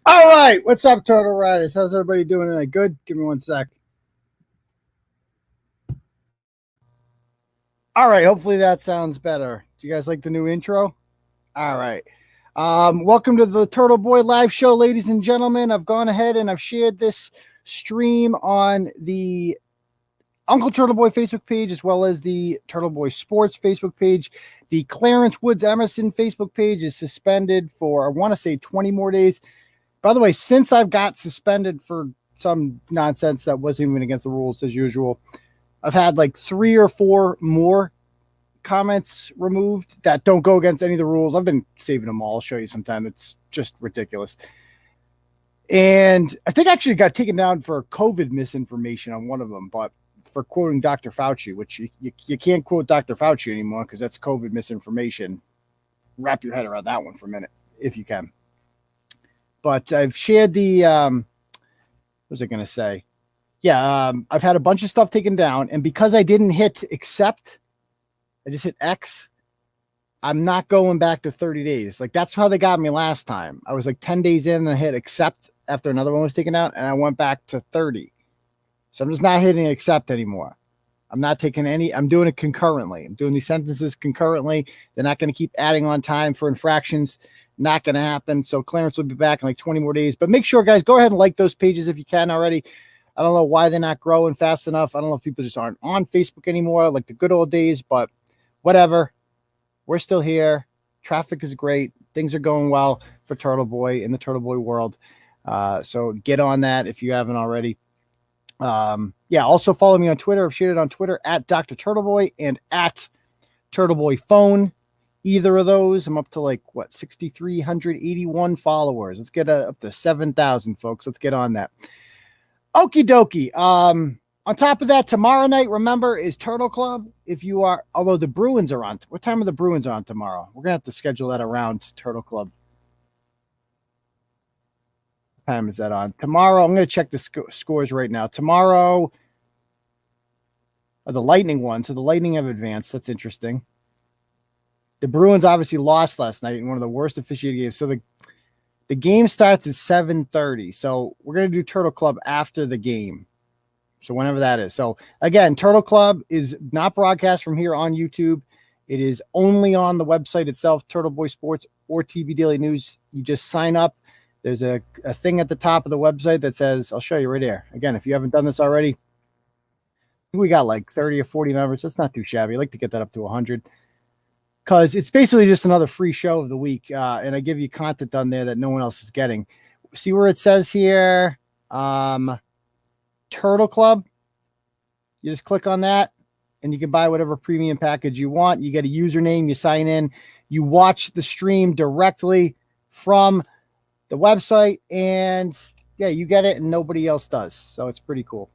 All right, what's up, Turtle Riders? How's everybody doing tonight? Good? Give me one sec. All right, hopefully that sounds better. Do you guys like the new intro? All right. Welcome to the Turtleboy live show, ladies and gentlemen. I've gone ahead and I've shared this stream on the Uncle Turtleboy Facebook page as well as the Turtleboy Sports Facebook page. The Clarence Woods Emerson Facebook page is suspended for, I want to say, 20 more days. By the way, since I've got suspended for some nonsense that wasn't even against the rules as usual, I've had like 3 or 4 more comments removed that don't go against any of the rules. I've been saving them all. I'll show you sometime. It's just ridiculous. And I think I actually got taken down for COVID misinformation on one of them, but for quoting Dr. Fauci, which you can't quote Dr. Fauci anymore because that's COVID misinformation. Wrap your head around that one for a minute, if you can. But I've shared the, what was I going to say? Yeah, I've had a bunch of stuff taken down. And because I didn't hit accept, I just hit X, I'm not going back to 30 days. Like, that's how they got me last time. I was like 10 days in and I hit accept after another one was taken out, and I went back to 30. So I'm just not hitting accept anymore. I'm not taking any, I'm doing it concurrently. I'm doing these sentences concurrently. They're not going to keep adding on time for infractions. Not going to happen. So Clarence will be back in like 20 more days. But make sure, guys, go ahead and like those pages if you can already. I don't know why they're not growing fast enough. I don't know if people just aren't on Facebook anymore like the good old days, but whatever. We're still here. Traffic is great. Things are going well for Turtleboy in the Turtleboy world. So get on that if you haven't already. Yeah, also follow me on Twitter. I've shared it on Twitter at Dr. Turtleboy and at Turtleboy Phone. Either of those, I'm up to like, 6,381 followers. Let's get up to 7,000, folks. Let's get on that. Okie dokie. On top of that, tomorrow night, remember, is Turtle Club. If you are, although the Bruins are on, what time are the Bruins on tomorrow? We're going to have to schedule that around Turtle Club. What time is that on? Tomorrow, I'm going to check the scores right now. Tomorrow, the Lightning one. So the Lightning have advanced. That's interesting. The Bruins obviously lost last night in one of the worst officiated games. So the game starts at 7:30. So we're going to do Turtle Club after the game. So whenever that is. So again, Turtle Club is not broadcast from here on YouTube. It is only on the website itself, Turtleboy Sports or TB Daily News. You just sign up. There's a thing at the top of the website that says, I'll show you right here. Again, if you haven't done this already, we got like 30 or 40 members. That's not too shabby. I like to get that up to 100. Because it's basically just another free show of the week. And I give you content on there that no one else is getting. See where it says here, Turtle Club? You just click on that, and you can buy whatever premium package you want. You get a username, you sign in, you watch the stream directly from the website, and yeah, you get it, and nobody else does. So it's pretty cool.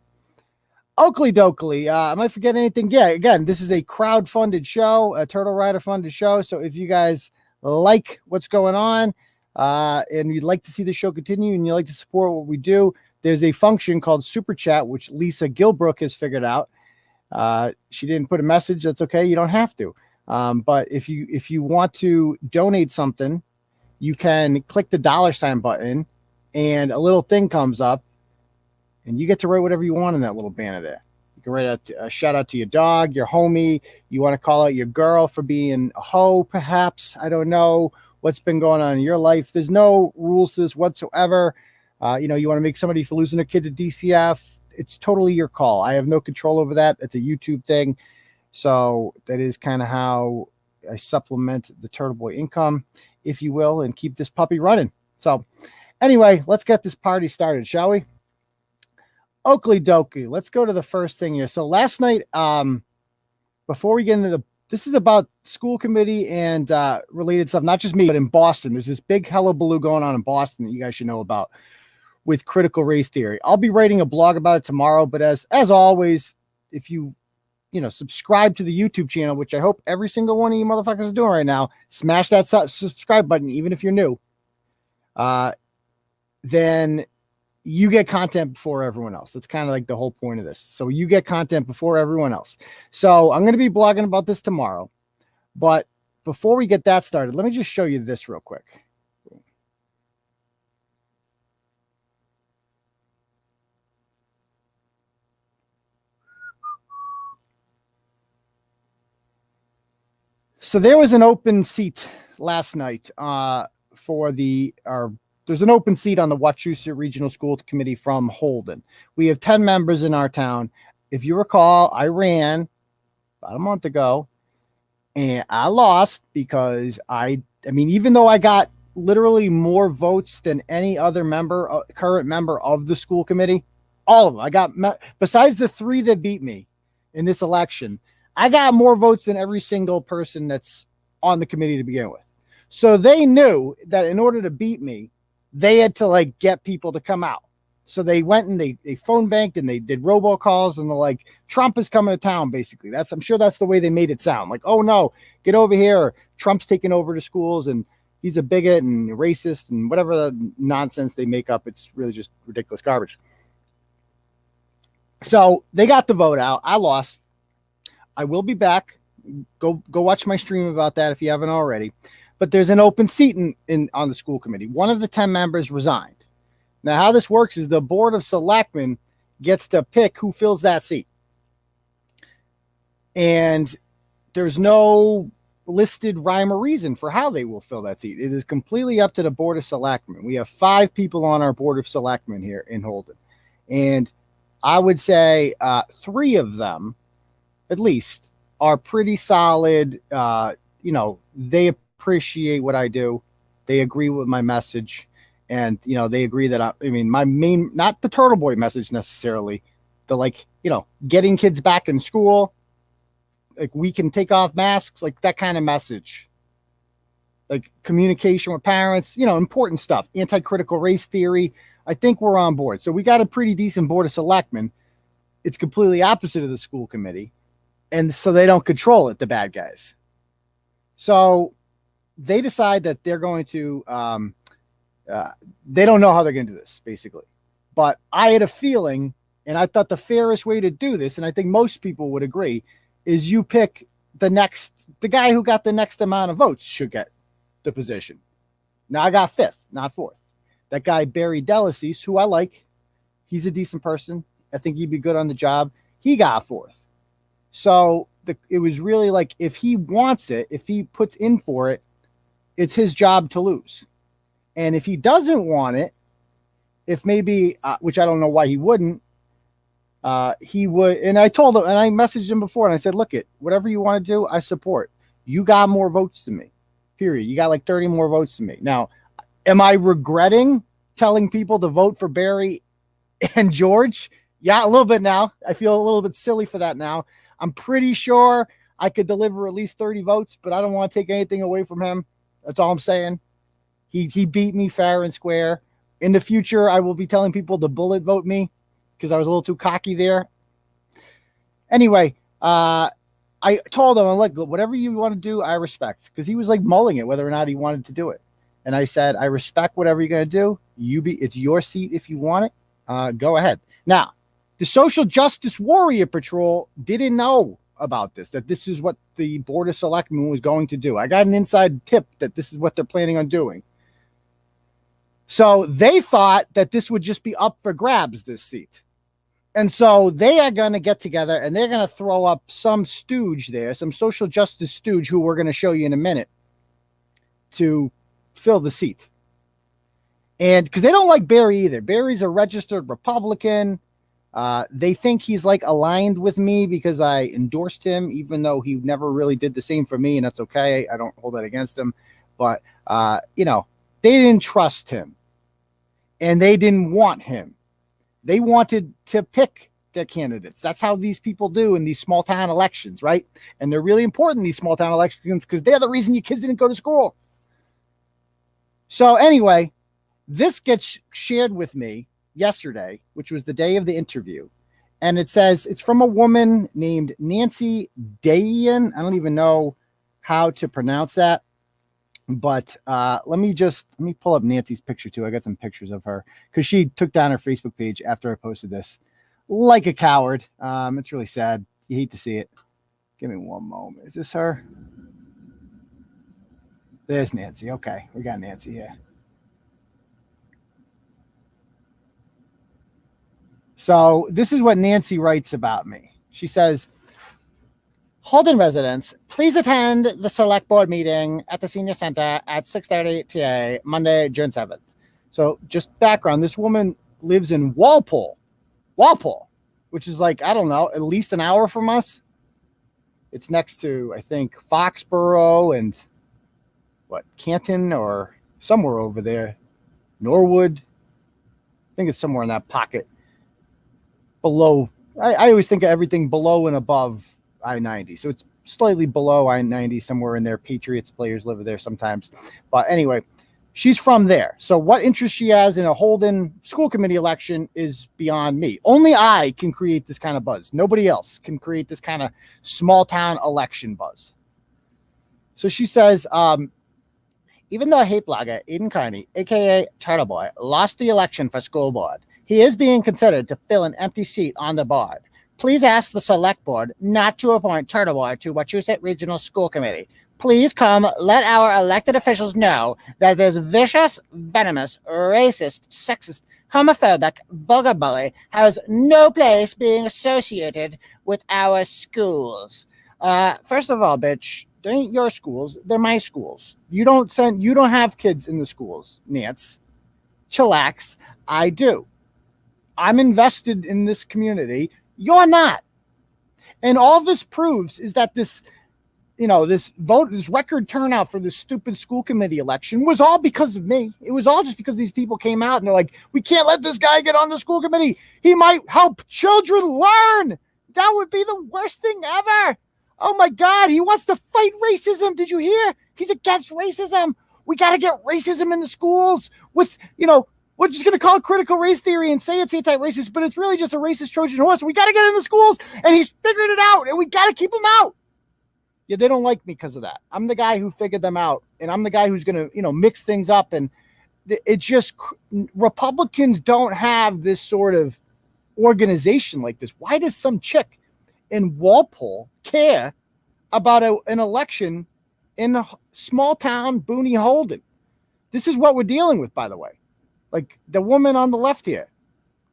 Oakley Dokley. Am I forgetting anything? Yeah, again, this is a crowd-funded show, a Turtle Rider-funded show. So if you guys like what's going on and you'd like to see the show continue and you like to support what we do, there's a function called Super Chat, which Lisa Gilbrook has figured out. She didn't put a message. That's okay. You don't have to. But if you want to donate something, you can click the $ button and a little thing comes up. And you get to write whatever you want in that little banner there. You can write a shout out to your dog, your homie. You want to call out your girl for being a hoe, perhaps. I don't know what's been going on in your life. There's no rules to this whatsoever. You want to make somebody for losing a kid to DCF. It's totally your call. I have no control over that. It's a YouTube thing. So that is kind of how I supplement the Turtleboy income, if you will, and keep this puppy running. So anyway, let's get this party started, shall we? Oakley Dokie. Let's go to the first thing here. So last night, before we get into this is about school committee and related stuff, not just me, but in Boston. There's this big hullabaloo going on in Boston that you guys should know about with critical race theory. I'll be writing a blog about it tomorrow, but as always, if you subscribe to the YouTube channel, which I hope every single one of you motherfuckers is doing right now, smash that subscribe button, even if you're new. Then you get content before everyone else. That's kind of like the whole point of this. So you get content before everyone else. So I'm going to be blogging about this tomorrow. But before we get that started, let me just show you this real quick. So there was an open seat last night there's an open seat on the Wachusett Regional School Committee from Holden. We have 10 members in our town. If you recall, I ran about a month ago and I lost because even though I got literally more votes than any other current member of the school committee, all of them, besides the 3 that beat me in this election, I got more votes than every single person that's on the committee to begin with. So they knew that in order to beat me, they had to get people to come out. So they went and they phone banked and they did robocalls and they're like, Trump is coming to town, basically. I'm sure that's the way they made it sound. Like, oh no, get over here. Trump's taking over the schools and he's a bigot and racist and whatever nonsense they make up. It's really just ridiculous garbage. So they got the vote out. I lost. I will be back. Go watch my stream about that if you haven't already. But there's an open seat on the school committee. One of the 10 members resigned. Now, how this works is the board of selectmen gets to pick who fills that seat. And there's no listed rhyme or reason for how they will fill that seat. It is completely up to the board of selectmen. We have 5 people on our board of selectmen here in Holden. And I would say 3 of them, at least, are pretty solid. They appreciate what I do. They agree with my message. And, they agree that my main, not the Turtleboy message necessarily, the getting kids back in school, we can take off masks, that kind of message, communication with parents, important stuff, anti-critical race theory. I think we're on board. So we got a pretty decent board of selectmen. It's completely opposite of the school committee. And so they don't control it, the bad guys. So they decide that they're going to, they don't know how they're going to do this, basically. But I had a feeling, and I thought the fairest way to do this, and I think most people would agree, is you pick the guy who got the next amount of votes should get the position. Now, I got 5th, not 4th. That guy, Barry Delacease, who I like, he's a decent person. I think he'd be good on the job. He got 4th. So it was really if he wants it, if he puts in for it, it's his job to lose. And if he doesn't want it, if maybe, which I don't know why he wouldn't, he would. And I told him, and I messaged him before, and I said, look, whatever you want to do, I support. You got more votes than me, period. You got 30 more votes than me. Now, am I regretting telling people to vote for Barry and George? Yeah, a little bit now. I feel a little bit silly for that now. I'm pretty sure I could deliver at least 30 votes, but I don't want to take anything away from him. That's all I'm saying. He beat me fair and square. In the future, I will be telling people to bullet vote me because I was a little too cocky there. Anyway, I told him, I'm whatever you want to do, I respect. Because he was mulling it, whether or not he wanted to do it. And I said, I respect whatever you're going to do. It's your seat if you want it. Go ahead. Now, the Social Justice Warrior Patrol didn't know about this, that this is what the Board of Selectmen was going to do. I got an inside tip that this is what they're planning on doing. So they thought that this would just be up for grabs, this seat. And so they are going to get together and they're going to throw up some stooge there, some social justice stooge who we're going to show you in a minute to fill the seat. And because they don't like Barry either. Barry's a registered Republican. They think he's aligned with me because I endorsed him, even though he never really did the same for me. And that's okay. I don't hold that against him. But, they didn't trust him. And they didn't want him. They wanted to pick the candidates. That's how these people do in these small town elections, right? And they're really important, these small town elections, because they're the reason your kids didn't go to school. So anyway, this gets shared with me yesterday, which was the day of the interview. And it says it's from a woman named Nancy Daylan. I don't even know how to pronounce that. But let me pull up Nancy's picture too. I got some pictures of her because she took down her Facebook page after I posted this like a coward. It's really sad. You hate to see it. Give me one moment. Is this her? There's Nancy. Okay. We got Nancy here. So this is what Nancy writes about me. She says, Holden residents, please attend the select board meeting at the senior center at 6:30 TA, Monday, June 7th. So just background, this woman lives in Walpole, which is like, I don't know, at least an hour from us. It's next to, I think, Foxborough and Canton or somewhere over there. Norwood. I think it's somewhere in that pocket. Below, I always think of everything below and above I-90. So it's slightly below I-90, somewhere in there. Patriots players live there sometimes. But anyway, she's from there. So what interest she has in a Holden School Committee election is beyond me. Only I can create this kind of buzz. Nobody else can create this kind of small town election buzz. So she says, even though hate blogger Aidan Carney, a.k.a. Turtleboy, lost the election for school board, he is being considered to fill an empty seat on the board. Please ask the select board not to appoint Turtleboy to Wachusett Regional School Committee. Please come let our elected officials know that this vicious, venomous, racist, sexist, homophobic, vulgar bully has no place being associated with our schools. First of all, bitch, they ain't your schools. They're my schools. You don't have kids in the schools, Nance. Chillax. I do. I'm invested in this community. You're not. And all this proves is that this record turnout for this stupid school committee election was all because of me. It was all just because these people came out and they're like, we can't let this guy get on the school committee. He might help children learn. That would be the worst thing ever. Oh my God, he wants to fight racism. Did you hear? He's against racism. We got to get racism in the schools with, we're just going to call it critical race theory and say it's anti-racist, but it's really just a racist Trojan horse. We got to get in the schools, and he's figured it out, and we got to keep him out. Yeah, they don't like me because of that. I'm the guy who figured them out, and I'm the guy who's going to, mix things up. And it just, Republicans don't have this sort of organization like this. Why does some chick in Walpole care about an election in a small town, Booney Holden? This is what we're dealing with, by the way. Like the woman on the left here.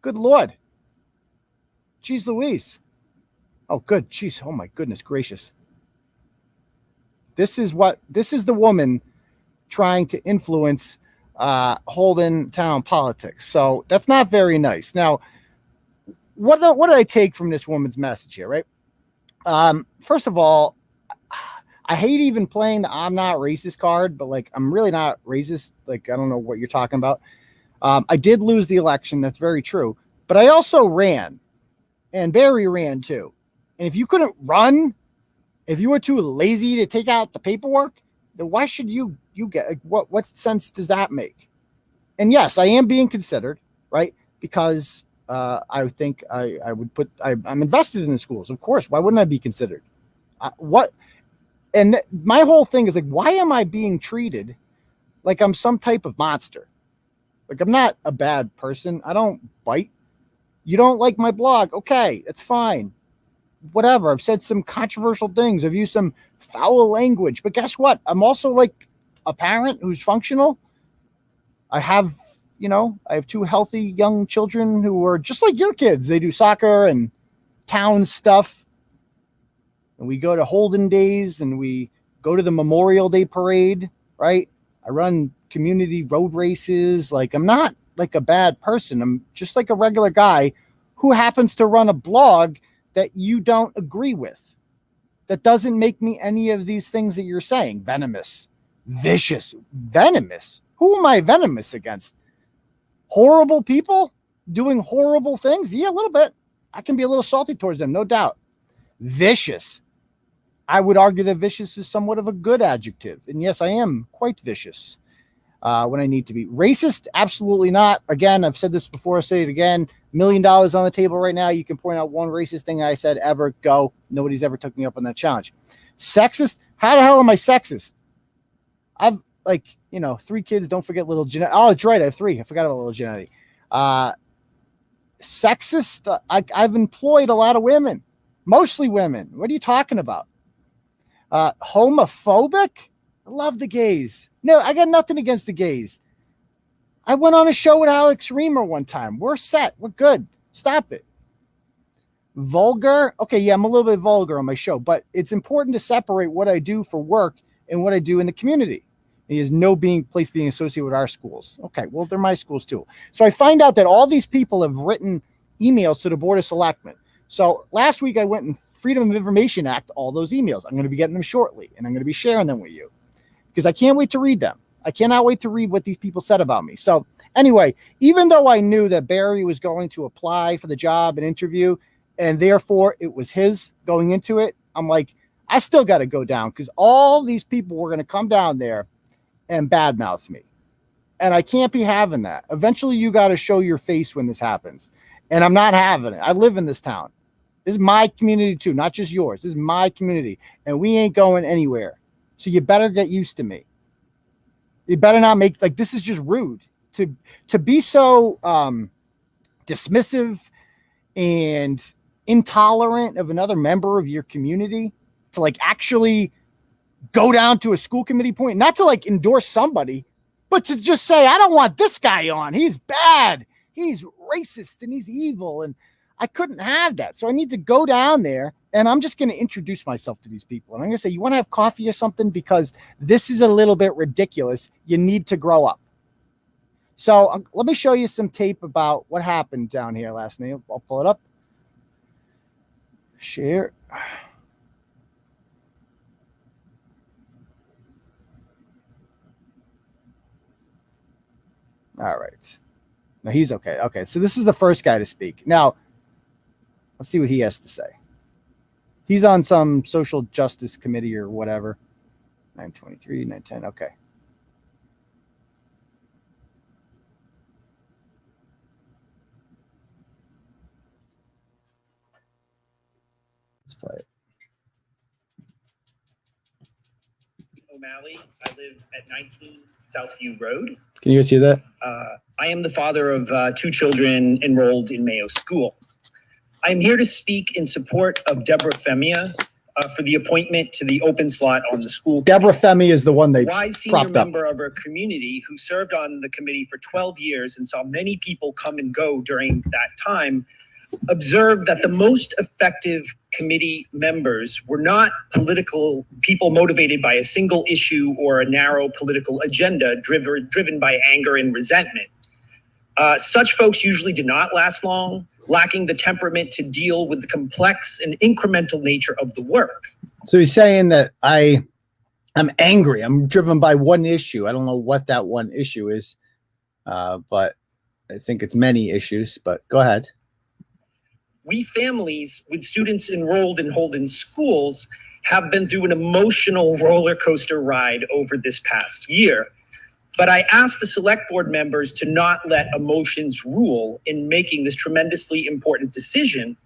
Good Lord. Jeez Louise. Oh, good. Jeez. Oh, my goodness gracious. This is the woman trying to influence Holden town politics. So that's not very nice. Now, what did I take from this woman's message here, right? First of all, I hate even playing the I'm not racist card, but like, I'm really not racist. Like, I don't know what you're talking about. I did lose the election. That's very true. But I also ran, and Barry ran too. And if you couldn't run, if you were too lazy to take out the paperwork, then why should you get, like, what sense does that make? And yes, I am being considered, right? Because I think I'm invested in the schools. Of course. Why wouldn't I be considered? And my whole thing is like, why am I being treated like I'm some type of monster? Like, I'm not a bad person. I don't bite. You don't like my blog. Okay, it's fine. Whatever. I've said some controversial things. I've used some foul language. But guess what? I'm also like a parent who's functional. I have 2 healthy young children who are just like your kids. They do soccer and town stuff. And we go to Holden Days and we go to the Memorial Day parade, right? I run community road races. Like, I'm not like a bad person. I'm just like a regular guy who happens to run a blog that you don't agree with. That doesn't make me any of these things that you're saying. Venomous, vicious, venomous. Who am I venomous against? Horrible people doing horrible things? Yeah, a little bit. I can be a little salty towards them, no doubt. Vicious. I would argue that vicious is somewhat of a good adjective. And yes, I am quite vicious when I need to be. Racist? Absolutely not. Again, I've said this before. I'll say it again. $1 million on the table right now. You can point out one racist thing I said ever. Go. Nobody's ever took me up on that challenge. Sexist? How the hell am I sexist? I've 3 kids. Don't forget little Jeanette. Oh, it's right. I have 3. I forgot about little Jeanette. Sexist? I've employed a lot of women. Mostly women. What are you talking about? Homophobic? I love the gays. No, I got nothing against the gays. I went on a show with Alex Reamer one time. We're set. We're good. Stop it. vulgar. Okay, yeah, I'm a little bit vulgar on my show, but it's important to separate what I do for work and what I do in the community. He has no place being associated with our schools. Okay, well, they're my schools too. So I find out that all these people have written emails to the Board of Selectmen. So last week I went and Freedom of Information Act all those emails. I'm going to be getting them shortly, and I'm going to be sharing them with you because I can't wait to read them. I cannot wait to read what these people said about me. So anyway, even though I knew that Barry was going to apply for the job and interview, and therefore it was his going into it, I'm like, I still got to go down because all these people were going to come down there and badmouth me. And I can't be having that. Eventually you got to show your face when this happens. And I'm not having it. I live in this town. This is my community too, not just yours. This is my community. And we ain't going anywhere. So you better get used to me. You better not make, like, this is just rude. To be so dismissive and intolerant of another member of your community, to like actually go down to a school committee point, not to like endorse somebody, but to just say, I don't want this guy on. He's bad. He's racist and he's evil. And I couldn't have that. So I need to go down there and I'm just going to introduce myself to these people. And I'm going to say, you want to have coffee or something? Because this is a little bit ridiculous. You need to grow up. So let me show you some tape about what happened down here last night. I'll pull it up. Share. All right. No, he's okay. Okay. So this is the first guy to speak. Now, let's see what he has to say. He's on some social justice committee or whatever. 923, 910. Okay. Let's play it. O'Malley. I live at 19 Southview Road. Can you guys see that? I am the father of 2 children enrolled in Mayo School. I'm here to speak in support of Deborah Femiar for the appointment to the open slot on the school committee. Deborah Femi is the one they wise senior propped up. member of our community who served on the committee for 12 years and saw many people come and go during that time, observed that the most effective committee members were not political people motivated by a single issue or a narrow political agenda driven by anger and resentment. Such folks usually do not last long, lacking the temperament to deal with the complex and incremental nature of the work. So he's saying that I'm angry. I'm driven by one issue. I don't know what that one issue is, but I think it's many issues, but go ahead. We families with students enrolled in Holden schools have been through an emotional roller coaster ride over this past year. But I ask the select board members to not let emotions rule in making this tremendously important decision,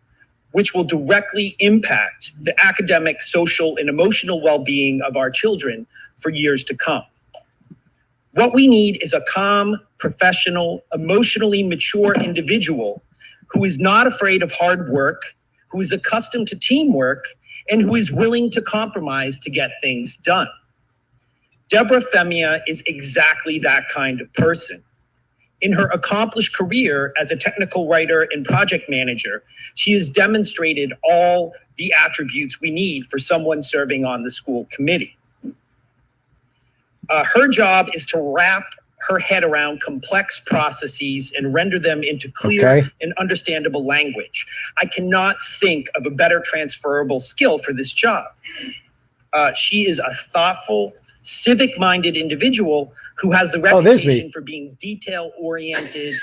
which will directly impact the academic, social, and emotional well-being of our children for years to come. What we need is a calm, professional, emotionally mature individual who is not afraid of hard work, who is accustomed to teamwork, and who is willing to compromise to get things done. Deborah Femiar is exactly that kind of person. In her accomplished career as a technical writer and project manager, she has demonstrated all the attributes we need for someone serving on the school committee. Her job is to wrap her head around complex processes and render them into clear and understandable language. I cannot think of a better transferable skill for this job. She is a thoughtful, civic-minded individual who has the reputation for being detail-oriented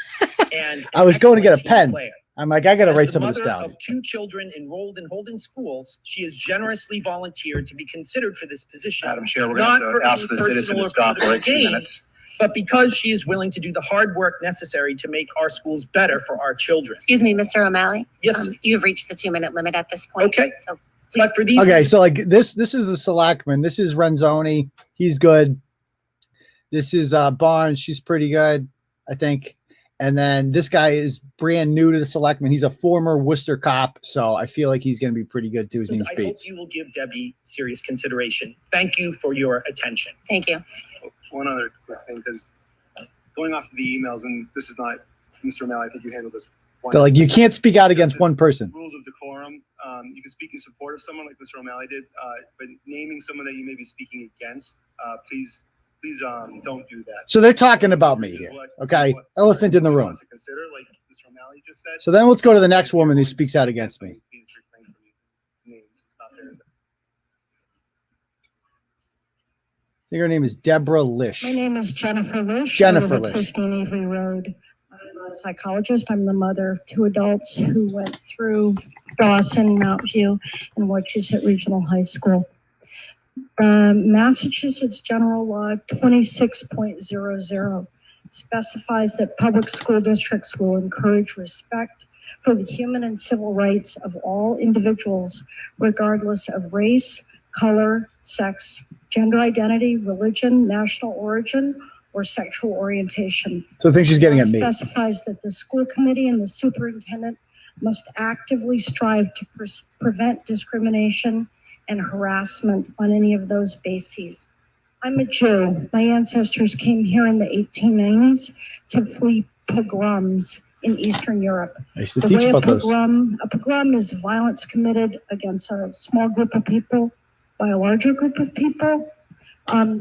and I was going to get a pen. Player. I'm like, I got to write some of this down. As the mother of 2 children enrolled in Holden schools, she has generously volunteered to be considered for this position. Madam Chair, we're going to ask the citizen to stop for 2 minutes. But because she is willing to do the hard work necessary to make our schools better for our children. Excuse me, Mr. O'Malley. Yes. You've reached the 2-minute limit at this point. Okay. So but for these. Okay, so like this is the selectman. This is Renzoni. He's good. This is Barnes. She's pretty good, I think. And then this guy is brand new to the selectman. He's a former Worcester cop, so I feel like he's going to be pretty good too. His name's Bates. I hope you will give Debbie serious consideration. Thank you for your attention. thank you. One other quick thing, because going off of the emails, and this is not, Mr. O'Malley, I think you handled this They're like, you can't speak out against one person. Rules of decorum. You can speak in support of someone like Mr. O'Malley did, but naming someone that you may be speaking against, please don't do that. So they're talking about me here. Okay. Elephant in the room. To consider, like Mr. O'Malley just said. So then let's go to the next woman who speaks out against me. Please refrain from using names. It's not fair. I think her name is Deborah Lish. My name is Jennifer Lish. Jennifer I live at Lish. 15 Avery Road. I'm a psychologist. I'm the mother of two adults who went through Dawson, Mount View, and Wachusett Regional High School. Massachusetts General Law 26.00 specifies that public school districts will encourage respect for the human and civil rights of all individuals, regardless of race, color, sex, gender identity, religion, national origin, or sexual orientation. So I think she's getting at me. Specifies that the school committee and the superintendent must actively strive to prevent discrimination and harassment on any of those bases. I'm a Jew. My ancestors came here in the 1890s to flee pogroms in Eastern Europe. I used to The teach way about those. a pogrom is violence committed against a small group of people by a larger group of people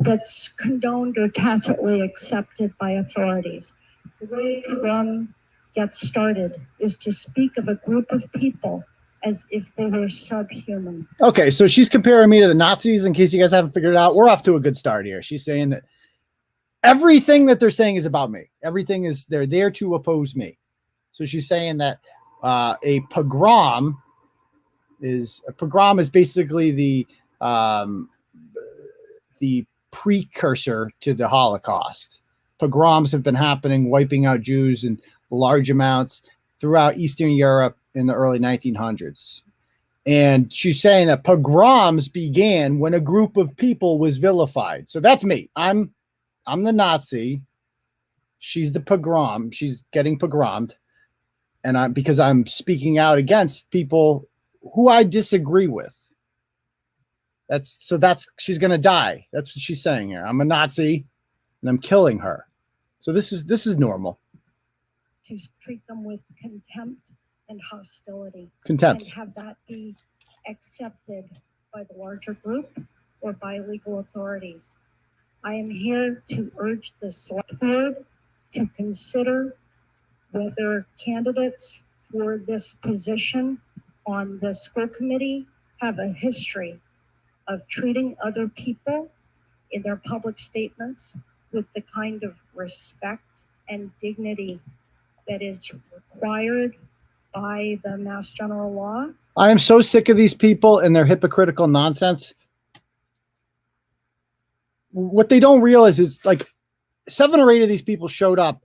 that's condoned or tacitly accepted by authorities. The way a pogrom gets started is to speak of a group of people as if they were subhuman. Okay, so she's comparing me to the Nazis. In case you guys haven't figured it out, we're off to a good start here. She's saying that everything that they're saying is about me. Everything is, they're there to oppose me. So she's saying that a pogrom is basically the precursor to the Holocaust. Pogroms have been happening, wiping out Jews in large amounts throughout Eastern Europe in the early 1900s. And she's saying that pogroms began when a group of people was vilified. So that's me. I'm the Nazi. She's the pogrom. She's getting pogromed. And because I'm speaking out against people who I disagree with. She's going to die. That's what she's saying here. I'm a Nazi and I'm killing her. So this is normal. To treat them with contempt and hostility. Contempt. And have that be accepted by the larger group or by legal authorities. I am here to urge the select board to consider whether candidates for this position on the school committee have a history of treating other people in their public statements with the kind of respect and dignity that is required by the Mass General Law. I am so sick of these people and their hypocritical nonsense. What they don't realize is like 7 or 8 of these people showed up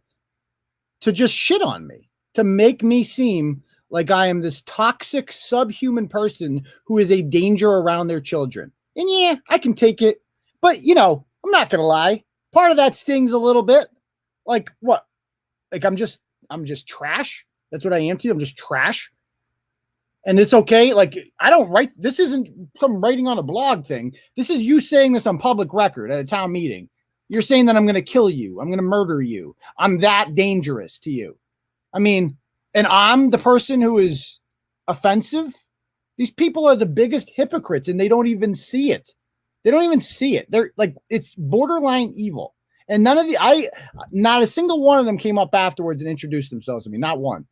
to just shit on me, to make me seem like I am this toxic subhuman person who is a danger around their children. And yeah, I can take it. But, I'm not going to lie. Part of that stings a little bit. Like what? Like I'm just trash. That's what I am to you. I'm just trash. And it's okay. Like I don't write. This isn't some writing on a blog thing. This is you saying this on public record at a town meeting. You're saying that I'm going to kill you. I'm going to murder you. I'm that dangerous to you. I mean, and I'm the person who is offensive. These people are the biggest hypocrites and they don't even see it. They don't even see it. They're like, it's borderline evil. And not a single one of them came up afterwards and introduced themselves to me. Not one.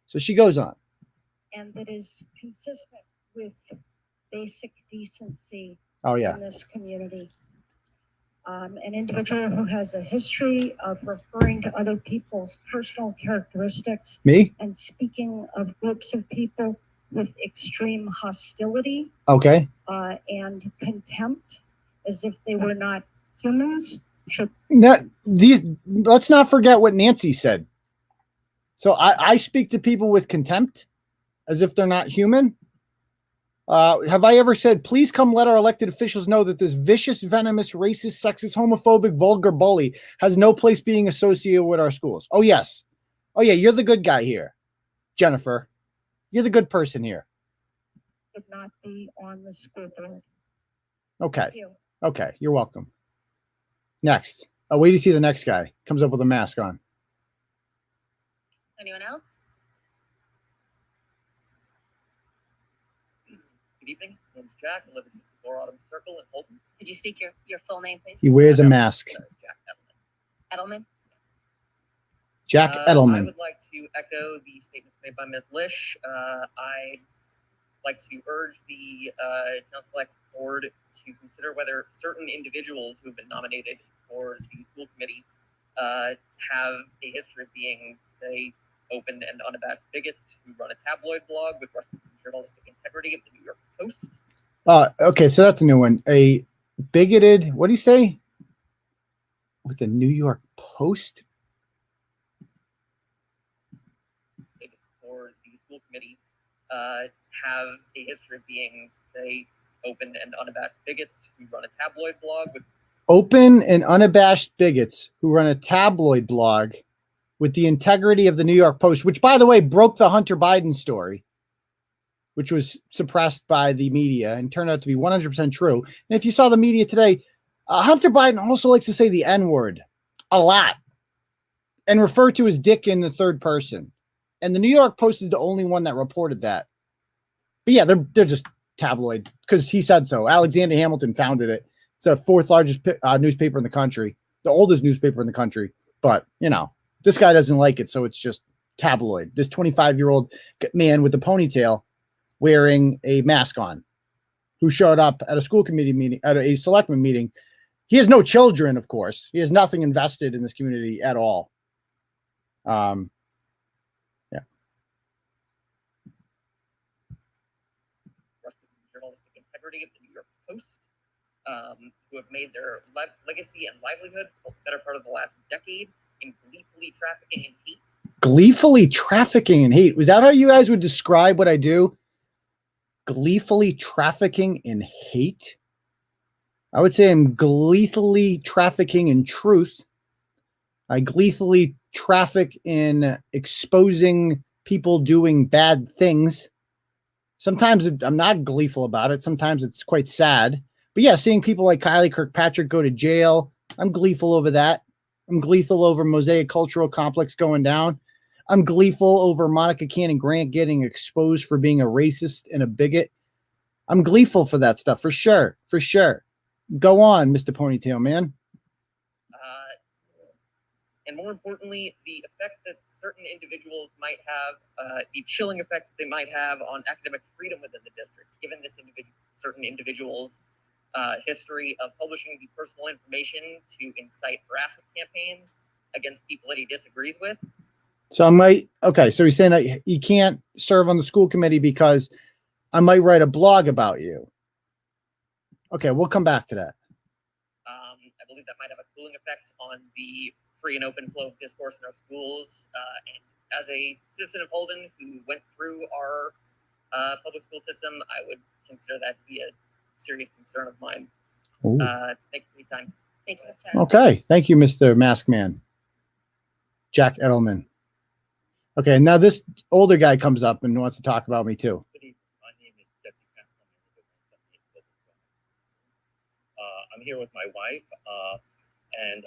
So she goes on. And that is consistent with basic decency in this community. An individual who has a history of referring to other people's personal characteristics. Me? And speaking of groups of people with extreme hostility. Okay. And contempt as if they were not humans. Let's not forget what Nancy said. So I speak to people with contempt as if they're not human. Have I ever said, please come let our elected officials know that this vicious, venomous, racist, sexist, homophobic, vulgar bully has no place being associated with our schools? Oh, yes. Oh, yeah. You're the good guy here, Jennifer. You're the good person here. Would not be on the school board. Okay. Thank you. Okay. You're welcome. Next. Oh, wait to see the next guy. Comes up with a mask on. Anyone else? Good evening. My name's Jack. I live at 64 Autumn Circle in Holden. Could you speak your full name, please? He wears a mask. Jack Edelman. Edelman? Yes. Jack I Edelman. would like to echo the statements made by Ms. Lish. I'd like to urge the town select board to consider whether certain individuals who have been nominated for the school committee have a history of being, say, open and unabashed bigots who run a tabloid blog with journalistic integrity of the New York Post. Okay, so that's a new one. A bigoted, what do you say? With the New York Post? For the school committee have a history of being, say, open and unabashed bigots who run a tabloid blog with Open and unabashed bigots who run a tabloid blog with the integrity of the New York Post, which, by the way, broke the Hunter Biden story, which was suppressed by the media and turned out to be 100% true. And if you saw the media today, Hunter Biden also likes to say the N-word a lot and refer to his dick in the third person. And the New York Post is the only one that reported that. But yeah, they're just tabloid because he said so. Alexander Hamilton founded it. It's the fourth largest newspaper in the country, the oldest newspaper in the country. But, you know, this guy doesn't like it, so it's just tabloid. This 25-year-old man with a ponytail wearing a mask on who showed up at a school committee meeting, at a selectman meeting. He has no children, of course. He has nothing invested in this community at all. Yeah. journalistic integrity of the New York Post, who have made their legacy and livelihood for the better part of the last decade in gleefully trafficking in hate. Gleefully trafficking in hate. Was that how you guys would describe what I do? Gleefully trafficking in hate? I would say I'm gleefully trafficking in truth. I gleefully traffic in exposing people doing bad things. Sometimes I'm not gleeful about it. Sometimes it's quite sad. But yeah, seeing people like Kylie Kirkpatrick go to jail, I'm gleeful over that. I'm gleeful over Mosaic Cultural Complex going down. I'm gleeful over Monica Cannon Grant getting exposed for being a racist and a bigot. I'm gleeful for that stuff, for sure. For sure. Go on, Mr. Ponytail Man. And more importantly, the effect that certain individuals might have, the chilling effect that they might have on academic freedom within the district, given this certain individuals' history of publishing the personal information to incite harassment campaigns against people that he disagrees with. So so he's saying that he can't serve on the school committee because I might write a blog about you. Okay, we'll come back to that. I believe that might have a cooling effect on the free and open flow of discourse in our schools. And as a citizen of Holden who went through our public school system, I would consider that to be a serious concern of mine. Thank you for your time. Thank you, Mr. Edelman. Okay, thank you, Mr. Mask Man. Jack Edelman. Okay, now this older guy comes up and wants to talk about me too. My name is Jesse Campbell. I'm here with my wife, and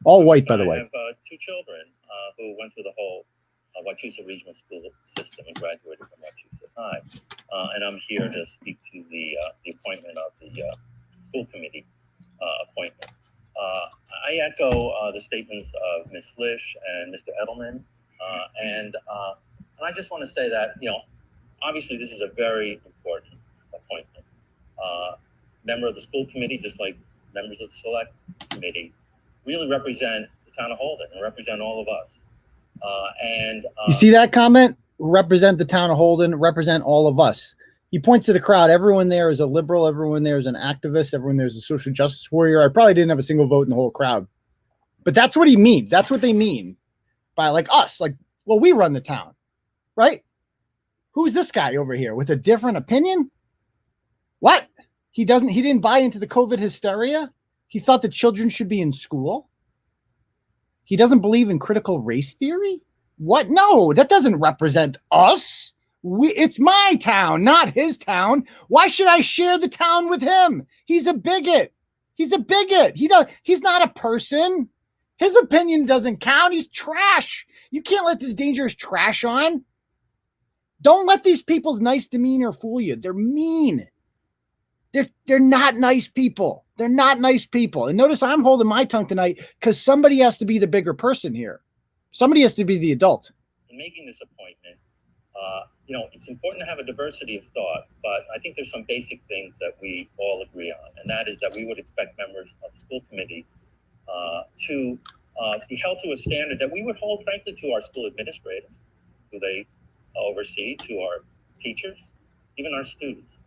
all white, by the way. I have two children who went through the whole Wachusett Regional School system and graduated from Wachusett High. And I'm here to speak to the appointment of the school committee appointment. I echo the statements of Ms. Lish and Mr. Edelman. And I just want to say that, obviously this is a very important appointment. Member of the school committee, just like members of the select committee, really represent the town of Holden and represent all of us. You see that comment? Represent the town of Holden, represent all of us. He points to the crowd. Everyone there is a liberal. Everyone there is an activist. Everyone there is a social justice warrior. I probably didn't have a single vote in the whole crowd. But that's what he means. That's what they mean by like us. Like, well, we run the town, right? Who's this guy over here with a different opinion? What? He didn't buy into the COVID hysteria. He thought that children should be in school. He doesn't believe in critical race theory. What? No, that doesn't represent us. It's my town, not his town. Why should I share the town with him? He's a bigot. He's a bigot. He's not a person. His opinion doesn't count. He's trash. You can't let this dangerous trash on. Don't let these people's nice demeanor fool you. They're mean. They're not nice people. They're not nice people. And notice I'm holding my tongue tonight because somebody has to be the bigger person here. Somebody has to be the adult. In making this appointment, it's important to have a diversity of thought, but I think there's some basic things that we all agree on, and that is that we would expect members of the school committee to be held to a standard that we would hold, frankly, to our school administrators, who they oversee, to our teachers, even our students.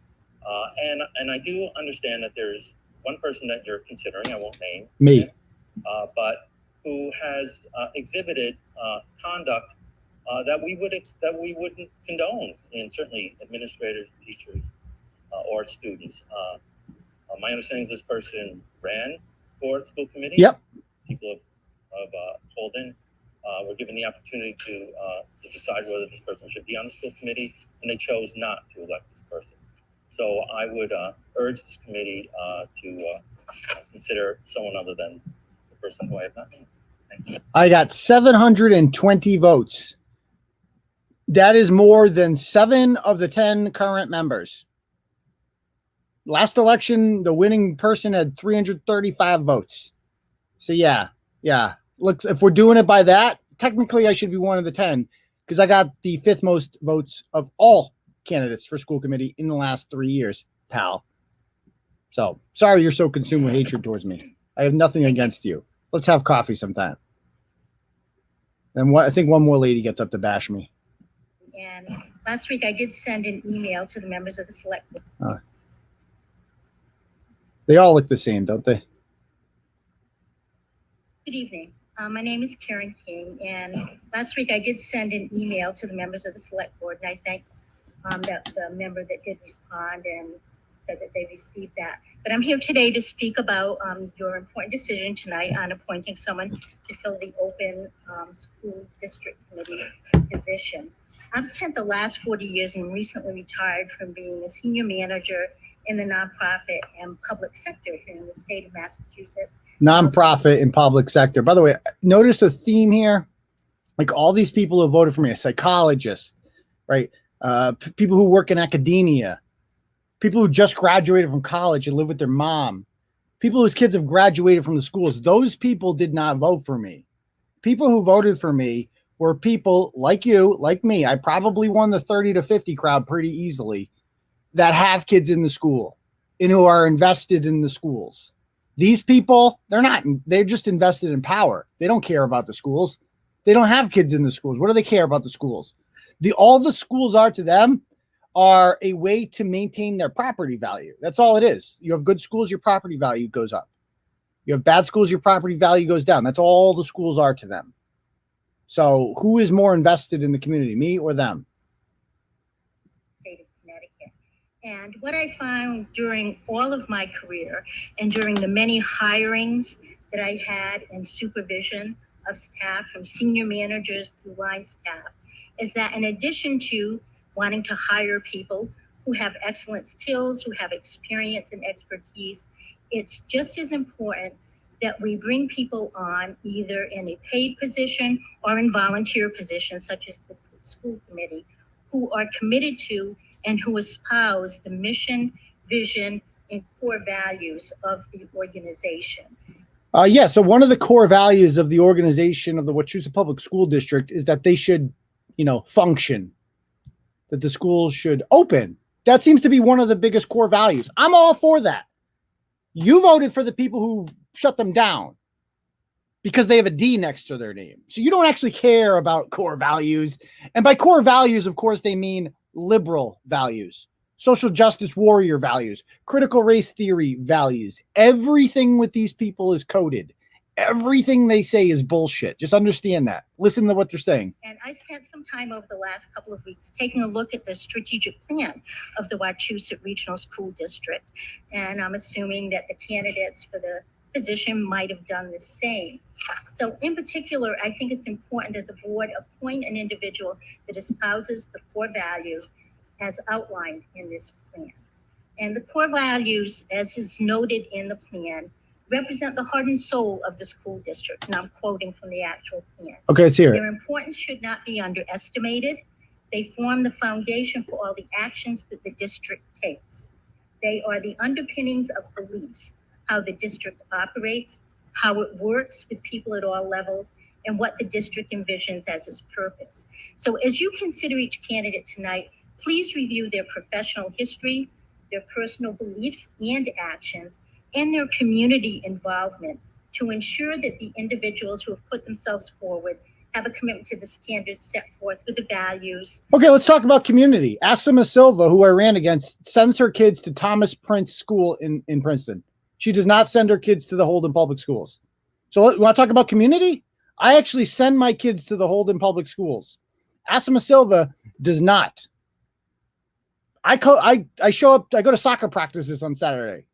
And I do understand that there's one person that you're considering, I won't name. Me. But who has exhibited conduct that we wouldn't condone in certainly administrators, teachers, or students. My understanding is this person ran for the school committee. Yep. People of Holden were given the opportunity to decide whether this person should be on the school committee, and they chose not to elect this person. So I would urge this committee to consider someone other than the person who I have not named. Thank you. I got 720 votes. That is more than 7 of the 10 current members. Last election, the winning person had 335 votes. So yeah. Looks, if we're doing it by that, technically I should be one of the 10 because I got the 5th most votes of all candidates for school committee in the last 3 years, pal. So sorry you're so consumed with hatred towards me. I have nothing against you. Let's have coffee sometime. And I think one more lady gets up to bash me. And last week I did send an email to the members of the select board. They all look the same, don't they? Good evening. My name is Karen King, and last week I did send an email to the members of the select board, and I thank the member that did respond and said that they received that. But I'm here today to speak about your important decision tonight on appointing someone to fill the open school district committee position. I've spent the last 40 years and recently retired from being a senior manager in the nonprofit and public sector here in the state of Massachusetts. Nonprofit and public sector. By the way, notice a theme here. Like all these people who voted for me, a psychologist, right? People who work in academia, people who just graduated from college and live with their mom, people whose kids have graduated from the schools. Those people did not vote for me. People who voted for me were people like you, like me. I probably won the 30 to 50 crowd pretty easily that have kids in the school and who are invested in the schools. These people, they're just invested in power. They don't care about the schools. They don't have kids in the schools. What do they care about the schools? All the schools are to them are a way to maintain their property value. That's all it is. You have good schools, your property value goes up. You have bad schools, your property value goes down. That's all the schools are to them. So who is more invested in the community, me or them? State of Connecticut. And what I found during all of my career and during the many hirings that I had in supervision of staff from senior managers through line staff is that in addition to wanting to hire people who have excellent skills, who have experience and expertise, it's just as important that we bring people on either in a paid position or in volunteer positions such as the school committee, who are committed to and who espouse the mission, vision, and core values of the organization. So one of the core values of the organization of the Wachusett Public School District is that they should, function, that the schools should open. That seems to be one of the biggest core values. I'm all for that. You voted for the people who shut them down because they have a D next to their name. So you don't actually care about core values. And by core values, of course, they mean liberal values, social justice warrior values, critical race theory values. Everything with these people is coded. Everything they say is bullshit. Just understand that. Listen to what they're saying. And I spent some time over the last couple of weeks taking a look at the strategic plan of the Wachusett Regional School District. And I'm assuming that the candidates for the position might have done the same. So in particular, I think it's important that the board appoint an individual that espouses the core values as outlined in this plan. And the core values, as is noted in the plan, represent the heart and soul of the school district. And I'm quoting from the actual plan. Okay, let's hear it. Their importance should not be underestimated. They form the foundation for all the actions that the district takes. They are the underpinnings of beliefs, how the district operates, how it works with people at all levels, and what the district envisions as its purpose. So as you consider each candidate tonight, please review their professional history, their personal beliefs and actions, and their community involvement to ensure that the individuals who have put themselves forward have a commitment to the standards set forth with the values. Okay, let's talk about community. Asima Silva, who I ran against, sends her kids to Thomas Prince School in Princeton. She does not send her kids to the Holden Public Schools. So you want to talk about community? I actually send my kids to the Holden Public Schools. Asima Silva does not. I show up, I go to soccer practices on Saturday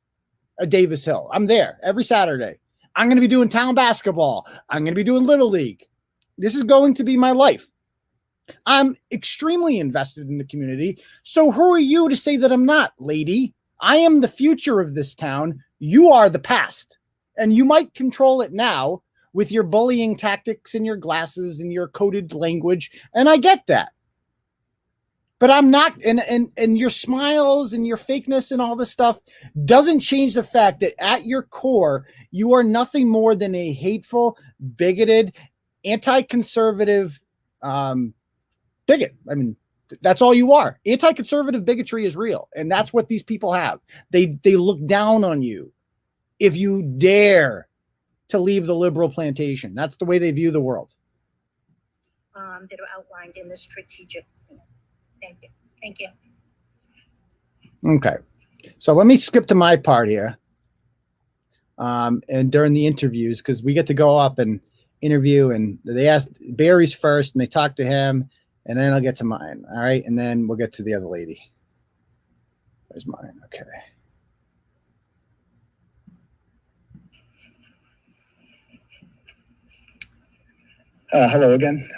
at Davis Hill. I'm there every Saturday. I'm going to be doing town basketball. I'm going to be doing Little League. This is going to be my life. I'm extremely invested in the community. So who are you to say that I'm not, lady? I am the future of this town. You are the past. And you might control it now with your bullying tactics and your glasses and your coded language. And I get that. But I'm not, and your smiles and your fakeness and all this stuff doesn't change the fact that at your core, you are nothing more than a hateful, bigoted, anti-conservative bigot. I mean, that's all you are. Anti-conservative bigotry is real. And that's what these people have. They look down on you if you dare to leave the liberal plantation. That's the way they view the world. That are outlined in the strategic plan. Thank you. Thank you. Okay. So let me skip to my part here. And during the interviews, because we get to go up and interview, and they asked Barry's first and they talk to him, and then I'll get to mine. All right. And then we'll get to the other lady. Where's mine? Okay. Hello again,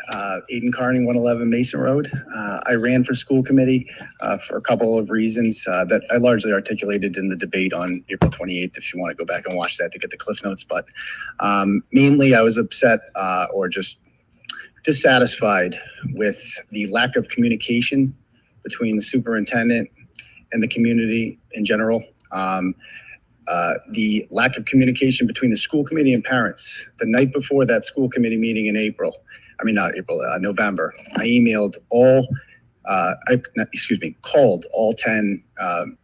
Aidan Carney, 111 Mason Road. I ran for school committee for a couple of reasons that I largely articulated in the debate on April 28th, if you want to go back and watch that to get the cliff notes. But mainly I was upset or just dissatisfied with the lack of communication between the superintendent and the community in general. The lack of communication between the school committee and parents. The night before that school committee meeting in November, I emailed called all 10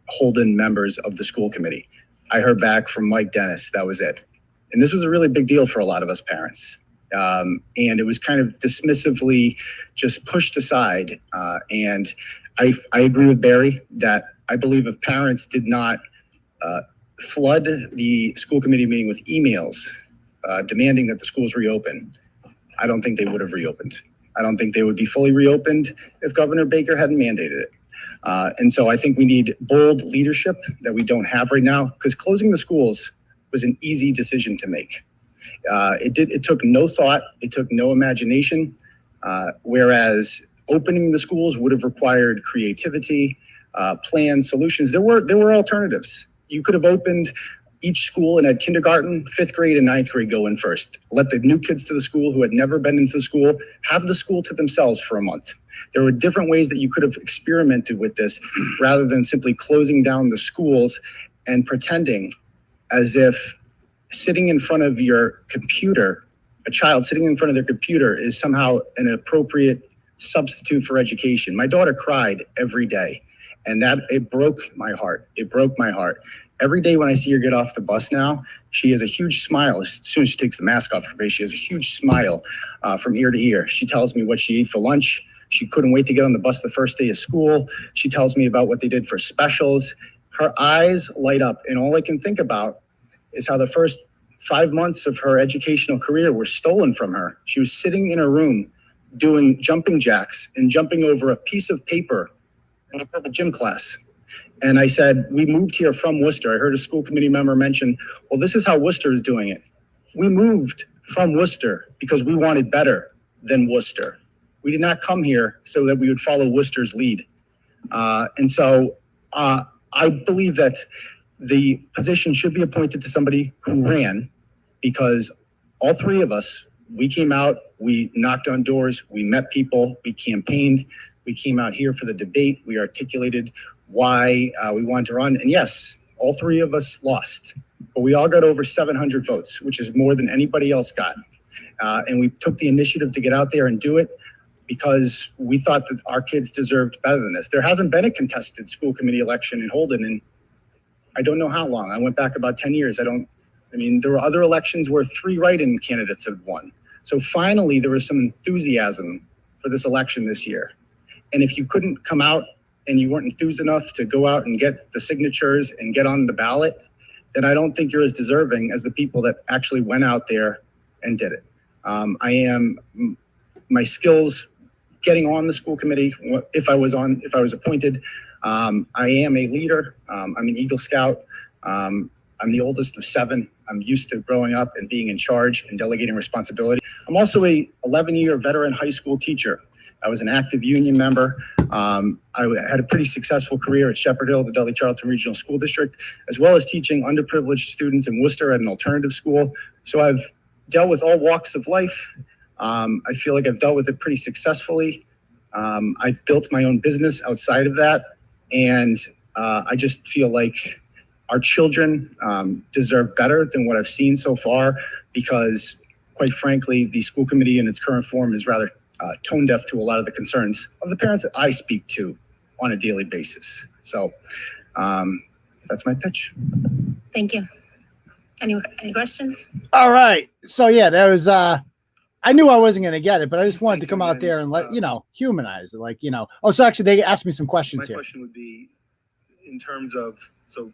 Holden members of the school committee. I heard back from Mike Dennis, that was it. And this was a really big deal for a lot of us parents. And it was kind of dismissively just pushed aside. And I agree with Barry that I believe if parents did not flood the school committee meeting with emails demanding that the schools reopen, I don't think they would have reopened. I don't think they would be fully reopened if Governor Baker hadn't mandated it. And so I think we need bold leadership that we don't have right now, because closing the schools was an easy decision to make. It took no thought, it took no imagination, whereas opening the schools would have required creativity, plans, solutions. There were alternatives. You could have opened each school and had kindergarten, 5th grade, and 9th grade go in first. Let the new kids to the school who had never been into the school have the school to themselves for a month. There were different ways that you could have experimented with this rather than simply closing down the schools and pretending as if sitting in front of your computer, a child sitting in front of their computer, is somehow an appropriate substitute for education. My daughter cried every day. And it broke my heart. It broke my heart. Every day when I see her get off the bus now, she has a huge smile. As soon as she takes the mask off her face, she has a huge smile from ear to ear. She tells me what she ate for lunch. She couldn't wait to get on the bus the first day of school. She tells me about what they did for specials. Her eyes light up. And all I can think about is how the first 5 months of her educational career were stolen from her. She was sitting in her room doing jumping jacks and jumping over a piece of paper in a gym class. And I said, we moved here from Worcester. I heard a school committee member mention, well, this is how Worcester is doing it. We moved from Worcester because we wanted better than Worcester. We did not come here so that we would follow Worcester's lead. And so I believe that the position should be appointed to somebody who ran, because all three of us, we came out, we knocked on doors, we met people, we campaigned. We came out here for the debate. We articulated why we wanted to run. And yes, all three of us lost, but we all got over 700 votes, which is more than anybody else got. And we took the initiative to get out there and do it because we thought that our kids deserved better than this. There hasn't been a contested school committee election in Holden in I don't know how long. I went back about 10 years. There were other elections where 3 write-in candidates had won. So finally, there was some enthusiasm for this election this year. And if you couldn't come out and you weren't enthused enough to go out and get the signatures and get on the ballot, then I don't think you're as deserving as the people that actually went out there and did it. My skills getting on the school committee, if I was appointed, I am a leader. I'm an Eagle Scout. I'm the oldest of 7. I'm used to growing up and being in charge and delegating responsibility. I'm also a 11-year veteran high school teacher. I was an active union member. I had a pretty successful career at Shepherd Hill, the Dudley Charlton Regional School District, as well as teaching underprivileged students in Worcester at an alternative school. So I've dealt with all walks of life. I feel like I've dealt with it pretty successfully. I've built my own business outside of that. And I just feel like our children deserve better than what I've seen so far because, quite frankly, the school committee in its current form is rather tone deaf to a lot of the concerns of the parents that I speak to on a daily basis. So that's my pitch. Thank you. Any questions? All right. So yeah, that was I knew I wasn't going to get it, but I just wanted to come out there and let, humanize it. Oh, so actually they asked me some questions here. My question would be in terms of, so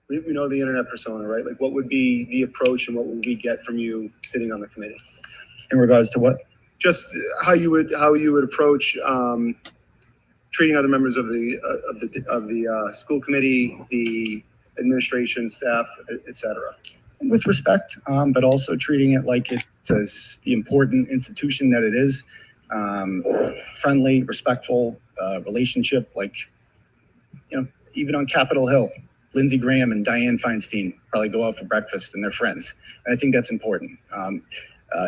we know the internet persona, right? Like what would be the approach and what would we get from you sitting on the committee? In regards to what? Just how you would approach treating other members of the school committee, the administration, staff, etc. With respect, but also treating it like it's the important institution that it is. Friendly, respectful relationship, even on Capitol Hill, Lindsey Graham and Dianne Feinstein probably go out for breakfast and they're friends. And I think that's important,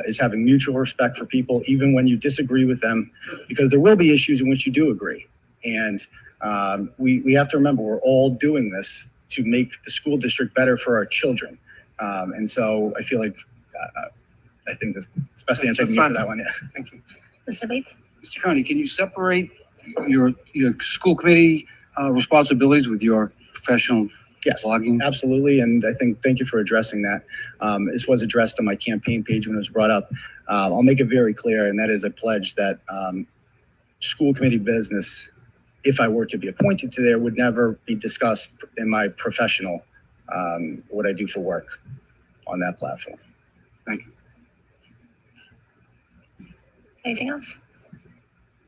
is having mutual respect for people, even when you disagree with them, because there will be issues in which you do agree. And we have to remember we're all doing this to make the school district better for our children. And so I feel like I think that's the best answer I can give for that one. Yeah. Thank you. Mr. Bates? Mr. Coney, can you separate your school committee responsibilities with your professional blogging? Absolutely. And I think, thank you for addressing that. This was addressed on my campaign page when it was brought up. I'll make it very clear, and that is a pledge that school committee business, if I were to be appointed to there, would never be discussed in my professional, what I do for work on that platform. Thank you. Anything else?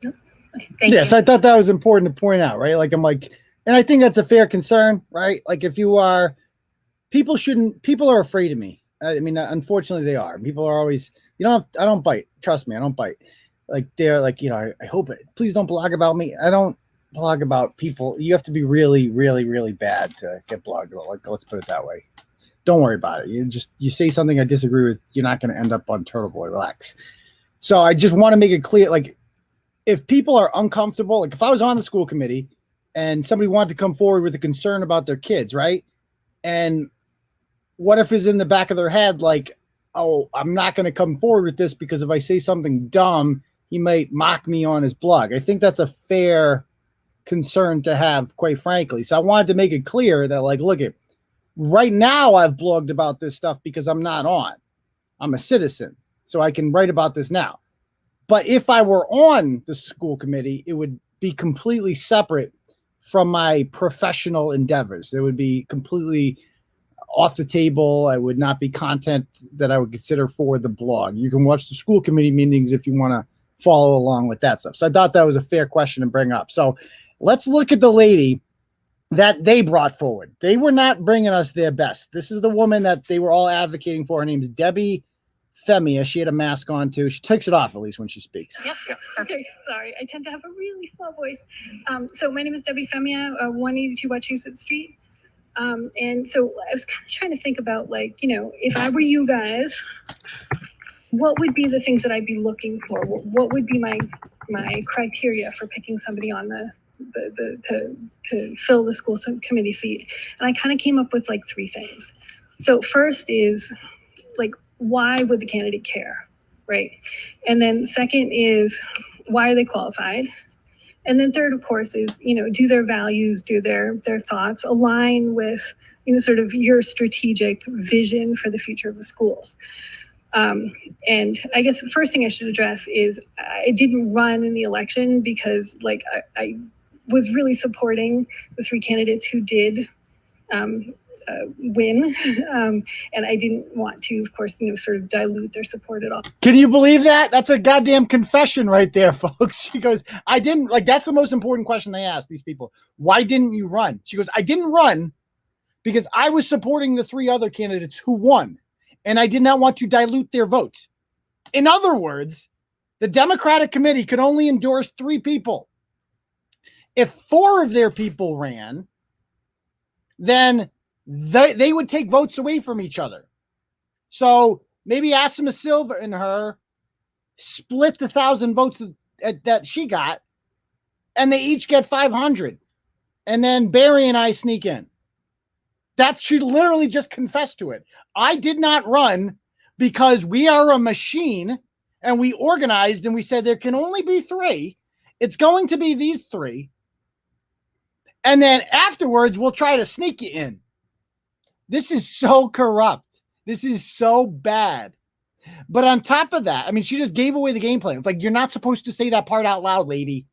No? Okay, thank you. Yes, I thought that was important to point out, right? And I think that's a fair concern, right? Like if you are, people are afraid of me. I mean, unfortunately they are. People are always, I don't bite. Trust me, I don't bite. They're like, I hope it, please don't blog about me. I don't blog about people. You have to be really, really, really bad to get blogged about. Let's put it that way. Don't worry about it. You say something I disagree with, you're not going to end up on Turtleboy. Relax. So I just want to make it clear, if people are uncomfortable, if I was on the school committee and somebody wanted to come forward with a concern about their kids, right? And what if is in the back of their head, oh, I'm not going to come forward with this because if I say something dumb, he might mock me on his blog. I think that's a fair concern to have, quite frankly. So I wanted to make it clear that, look, right now I've blogged about this stuff because I'm not on. I'm a citizen, so I can write about this now. But if I were on the school committee, it would be completely separate from my professional endeavors. It would be completely off the table. I would not be content that I would consider for the blog. You can watch the school committee meetings if you want to follow along with that stuff. So I thought that was a fair question to bring up. So let's look at the lady that they brought forward. They were not bringing us their best. This is the woman that they were all advocating for. Her name is Debbie Femiar. She had a mask on too. She takes it off at least when she speaks. Yep. Okay, sorry. I tend to have a really small voice. So my name is Debbie Femiar, 182 Wachusett Street. And so I was kind of trying to think about, if I were you guys, what would be the things that I'd be looking for? What would be my criteria for picking somebody on the to fill the school committee seat. And I kind of came up with like three things. So first is like, why would the candidate care, right? And then second is, why are they qualified? And then third, of course, is, do their values, do their thoughts align with, sort of your strategic vision for the future of the schools? And I guess the first thing I should address is I didn't run in the election because like I was really supporting the three candidates who did win. And I didn't want to, of course, sort of dilute their support at all. Can you believe that? That's a goddamn confession right there, folks. She goes, I didn't, like, that's the most important question they ask these people. Why didn't you run? She goes, I didn't run because I was supporting the three other candidates who won, and I did not want to dilute their vote. In other words, the Democratic committee could only endorse three people. If four of their people ran, then they would take votes away from each other. So maybe Asima Silva and her split the 1,000 votes that she got, and they each get 500. And then Barry and I sneak in. That she literally just confessed to it. I did not run because we are a machine, and we organized and we said there can only be three. It's going to be these three. And then afterwards, we'll try to sneak you in. This is so corrupt. This is so bad. But on top of that, I mean, she just gave away the game plan. It's like, you're not supposed to say that part out loud, lady.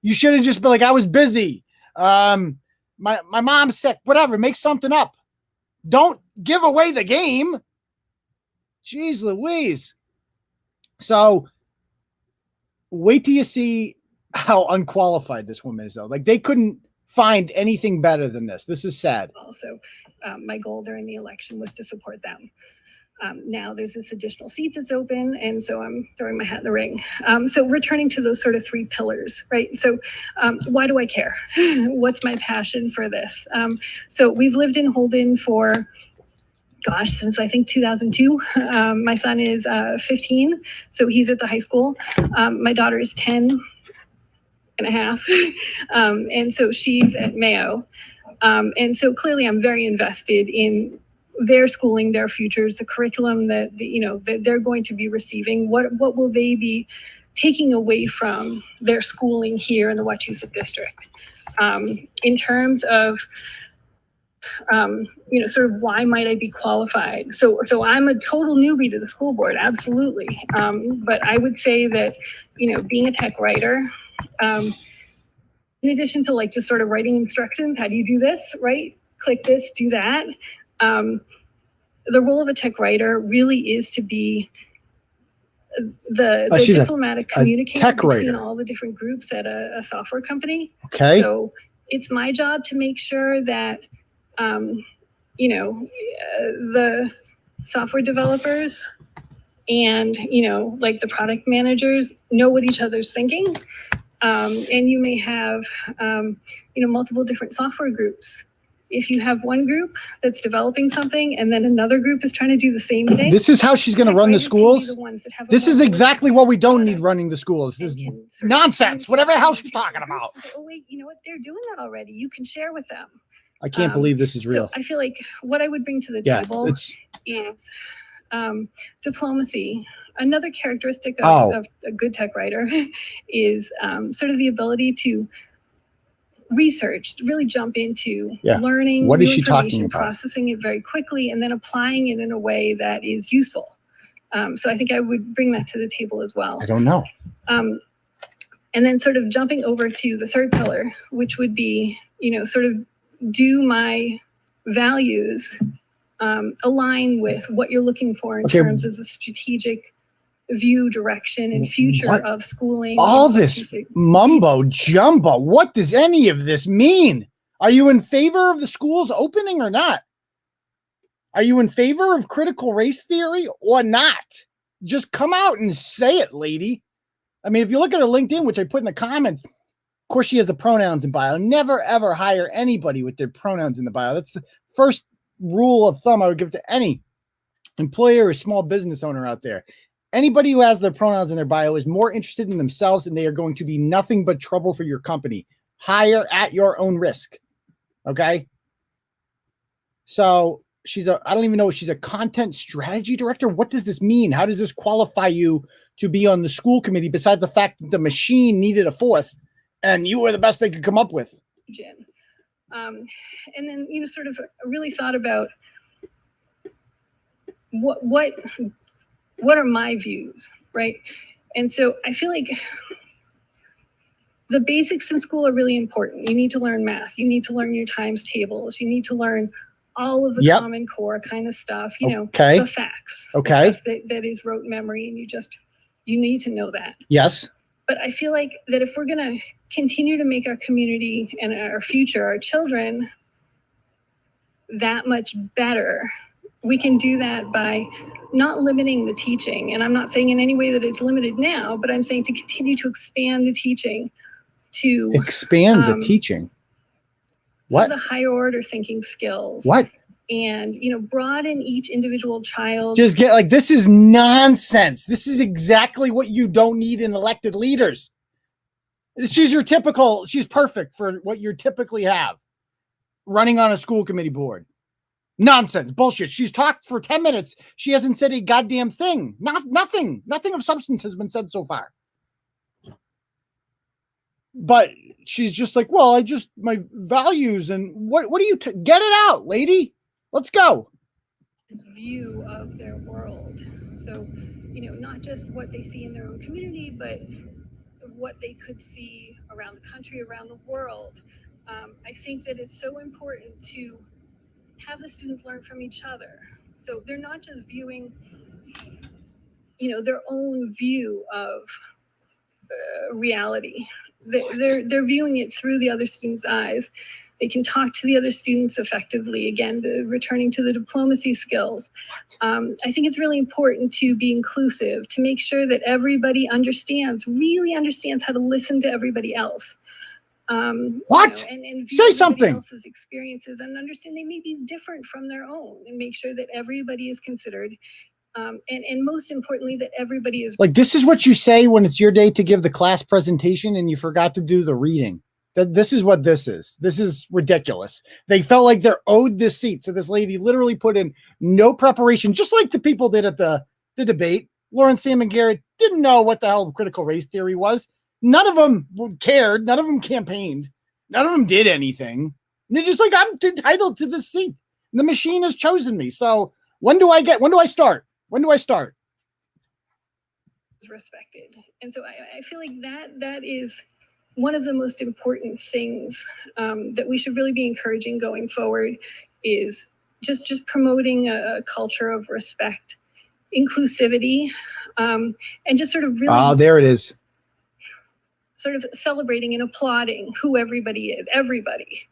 You should have just been like, I was busy. My mom's sick, whatever, make something up. Don't give away the game. Jeez Louise. So wait till you see how unqualified this woman is, though. Like, they couldn't find anything better than this. This is sad. Also, my goal during the election was to support them. Now there's this additional seat that's open, and so I'm throwing my hat in the ring. So returning to those sort of three pillars, right? So why do I care? What's my passion for this? So we've lived in Holden for, gosh, since I think 2002. My son is 15, so he's at the high school. My daughter is 10 and a half, and so she's at Mayo. And so clearly I'm very invested in their schooling, their futures, the curriculum that that they're going to be receiving. What will they be taking away from their schooling here in the Wachusett district? In terms of sort of why might I be qualified? So I'm a total newbie to the school board, absolutely. But I would say that being a tech writer, in addition to like just sort of writing instructions, how do you do this, right? Click this, do that. The role of a tech writer really is to be the diplomatic communicator between all the different groups at a software company. Okay. So it's my job to make sure that, the software developers and, like the product managers know what each other's thinking. And you may have, multiple different software groups. If you have one group that's developing something and then another group is trying to do the same thing. This is how she's going to run the schools. This is exactly what we don't need running the schools. This is nonsense, whatever the hell she's talking about. Oh, wait, you know what? They're doing that already. You can share with them. I can't believe this is real. So I feel like what I would bring to the table is diplomacy. Another characteristic of a good tech writer is sort of the ability to research, really jump into learning what is she information, talking about? processing it very quickly, and then applying it in a way that is useful. So I think I would bring that to the table as well. I don't know. And then sort of jumping over to the third pillar, which would be, sort of do my values align with what you're looking for in terms of the strategic view, direction, and future of schooling. All this mumbo jumbo. What does any of this mean? Are you in favor of the schools opening or not? Are you in favor of critical race theory or not? Just come out and say it, lady. I mean, if you look at her LinkedIn, which I put in the comments, of course, she has the pronouns in bio. Never, ever hire anybody with their pronouns in the bio. That's the first rule of thumb I would give to any employer or small business owner out there. Anybody who has their pronouns in their bio is more interested in themselves, and they are going to be nothing but trouble for your company. Hire at your own risk. Okay. So I don't even know if she's a content strategy director. What does this mean? How does this qualify you to be on the school committee besides the fact that the machine needed a fourth and you were the best they could come up with? Jen. And then, sort of really thought about what are my views, right? And so I feel like the basics in school are really important. You need to learn math. You need to learn your times tables. You need to learn all of the Common Core kind of stuff, the facts, the stuff that is rote memory, and you need to know that. Yes. But I feel like that if we're going to continue to make our community and our future, our children, that much better, we can do that by not limiting the teaching. And I'm not saying in any way that it's limited now, but I'm saying to continue to expand the teaching to expand the teaching. What? The higher order thinking skills. What? And, broaden each individual child. Just get this is nonsense. This is exactly what you don't need in elected leaders. She's perfect for what you typically have running on a school committee board. Nonsense, bullshit. She's talked for 10 minutes. She hasn't said a goddamn thing. Nothing of substance has been said so far. But she's just like, well, my values and what do you, get it out, lady. Let's go. View of their world. So, not just what they see in their own community, but what they could see around the country, around the world. I think that it's so important to have the students learn from each other. So they're not just viewing, their own view of reality. They're viewing it through the other students' eyes. They can talk to the other students effectively. Again, returning to the diplomacy skills. I think it's really important to be inclusive, to make sure that everybody really understands how to listen to everybody else. What? And say something. Else's experiences and understand they may be different from their own, and make sure that everybody is considered. And most importantly, that everybody is this is what you say when it's your day to give the class presentation and you forgot to do the reading. This is what this is. This is ridiculous. They felt like they're owed this seat. So this lady literally put in no preparation, just like the people did at the debate. Lawrence Sam and Garrett didn't know what the hell critical race theory was. None of them cared. None of them campaigned. None of them did anything. And they're just like, I'm entitled to this seat. And the machine has chosen me. So when do I start? When do I start? Respected. And so I feel like that is one of the most important things that we should really be encouraging going forward, is just promoting a culture of respect, inclusivity, and just sort of really. Oh, there it is. Sort of celebrating and applauding who everybody is, everybody.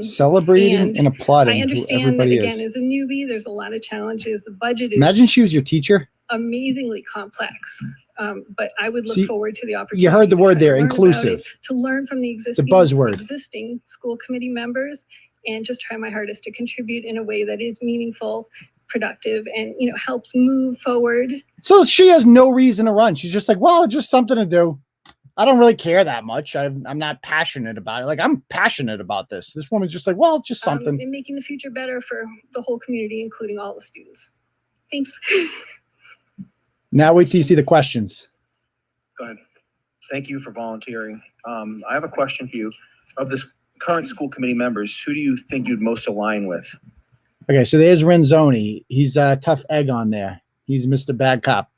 Celebrating and applauding. I understand that, again, as a newbie, there's a lot of challenges. The budget is. Imagine she was your teacher. Amazingly complex. But I would look forward to the opportunity. You heard the word there, inclusive. To learn from the existing school committee members, and just try my hardest to contribute in a way that is meaningful, productive, and helps move forward. So she has no reason to run. She's just like, well, just something to do. I don't really care that much. I'm not passionate about it. I'm passionate about this. This woman's just like, well, just something. And making the future better for the whole community, including all the students. Thanks. Now wait till you see the questions. Go ahead. Thank you for volunteering. I have a question for you. Of this current school committee members, who do you think you'd most align with? Okay, so there's Renzoni. He's a tough egg on there. He's Mr. Bad Cop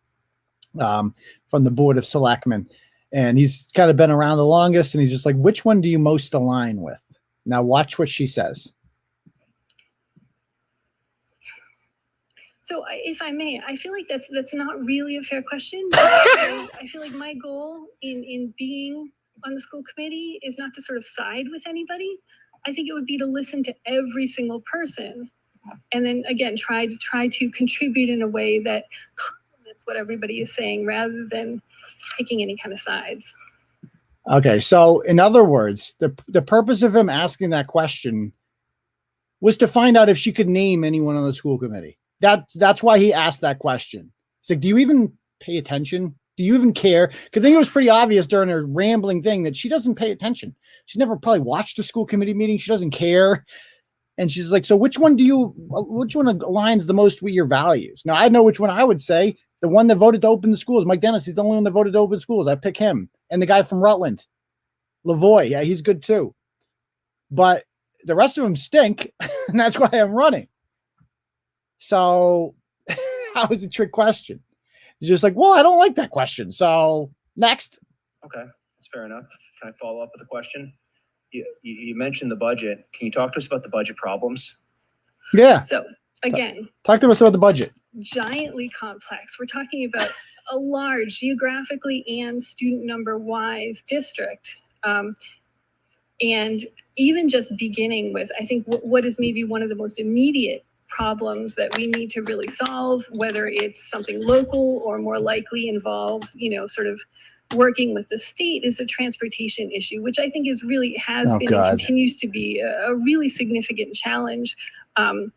from the Board of Selectmen. And he's kind of been around the longest, and he's just like, which one do you most align with? Now watch what she says. So if I may, I feel like that's not really a fair question. I feel like my goal in being on the school committee is not to sort of side with anybody. I think it would be to listen to every single person, and then again try to contribute in a way that complements what everybody is saying, rather than taking any kind of sides. Okay, so in other words, the purpose of him asking that question was to find out if she could name anyone on the school committee. That's why he asked that question. It's like, do you even pay attention Do you even care? Because I think it was pretty obvious during her rambling thing that she doesn't pay attention. She's never probably watched a school committee meeting. She doesn't care. And she's like, so which one aligns the most with your values? Now, I know which one I would say. The one that voted to open the schools. Mike Dennis, he's the only one that voted to open schools. I pick him. And the guy from Rutland, Lavoie. Yeah, he's good too. But the rest of them stink. And that's why I'm running. So that was a trick question. It's just like, well, I don't like that question. So next. Okay, that's fair enough. Can I follow up with a question? You mentioned the budget. Can you talk to us about the budget problems? Yeah. So again, talk to us about the budget. Giantly complex. We're talking about a large geographically and student number wise district. And even just beginning with, I think what is maybe one of the most immediate problems that we need to really solve, whether it's something local or more likely involves, sort of working with the state, is a transportation issue, which I think has been and continues to be a really significant challenge. And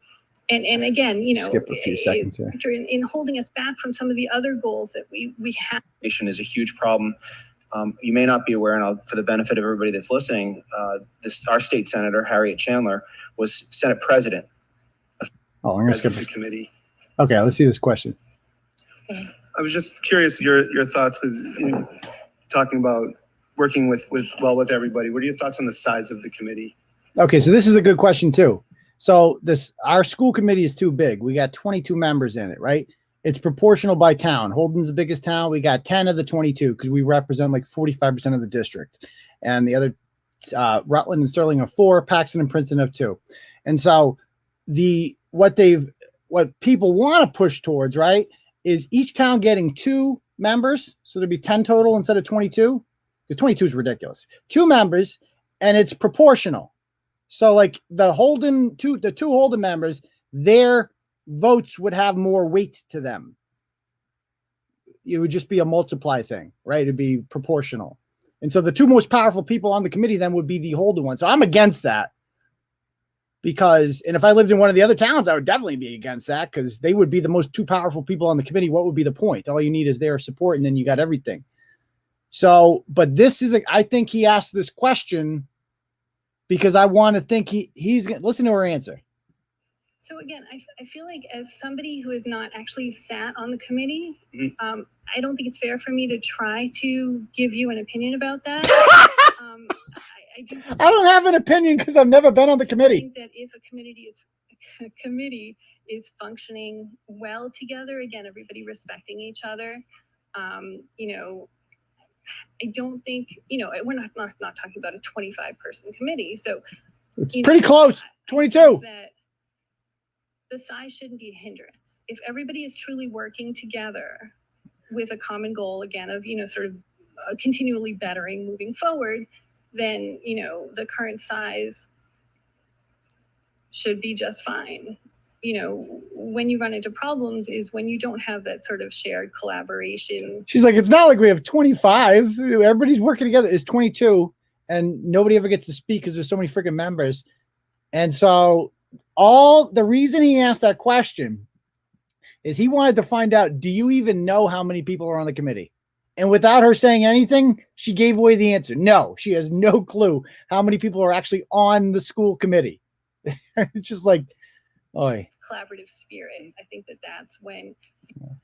again, skip a few seconds here. In holding us back from some of the other goals that we have. Is a huge problem. You may not be aware, and for the benefit of everybody that's listening, our state senator, Harriet Chandler, was Senate president. Oh, I'm going to skip the committee. Okay, let's see this question. I was just curious your thoughts, because talking about working with everybody. What are your thoughts on the size of the committee? Okay, so this is a good question too. So our school committee is too big. We got 22 members in it, right? It's proportional by town. Holden's the biggest town. We got 10 of the 22 because we represent like 45% of the district, and the other Rutland and Sterling have 4, Paxton and Princeton have 2. And so what people want to push towards, right, is each town getting 2 members. So there'd be 10 total instead of 22, because 22 is ridiculous. 2 members, and it's proportional. So like the two Holden members, their votes would have more weight to them. It would just be a multiply thing, right? It'd be proportional. And so the 2 most powerful people on the committee then would be the Holden one. So I'm against that. And if I lived in one of the other towns, I would definitely be against that, because they would be the most 2 powerful people on the committee. What would be the point? All you need is their support, and then you got everything. So, but I think he asked this question because I want to think he's going to listen to her answer. So again, I feel like as somebody who has not actually sat on the committee, I don't think it's fair for me to try to give you an opinion about that. I don't have an opinion because I've never been on the committee. I think that if a committee is functioning well together, again, everybody respecting each other, I don't think, we're not talking about a 25-person committee. So it's pretty close, 22. That the size shouldn't be a hindrance. If everybody is truly working together with a common goal, again, of, sort of continually bettering moving forward, then, the current size should be just fine. When you run into problems is when you don't have that sort of shared collaboration. She's like, it's not like we have 25. Everybody's working together. It's 22, and nobody ever gets to speak because there's so many freaking members. And so the reason he asked that question is he wanted to find out, do you even know how many people are on the committee? And without her saying anything, she gave away the answer. No, she has no clue how many people are actually on the school committee. It's just like, oy. Collaborative spirit. I think that's when. I'm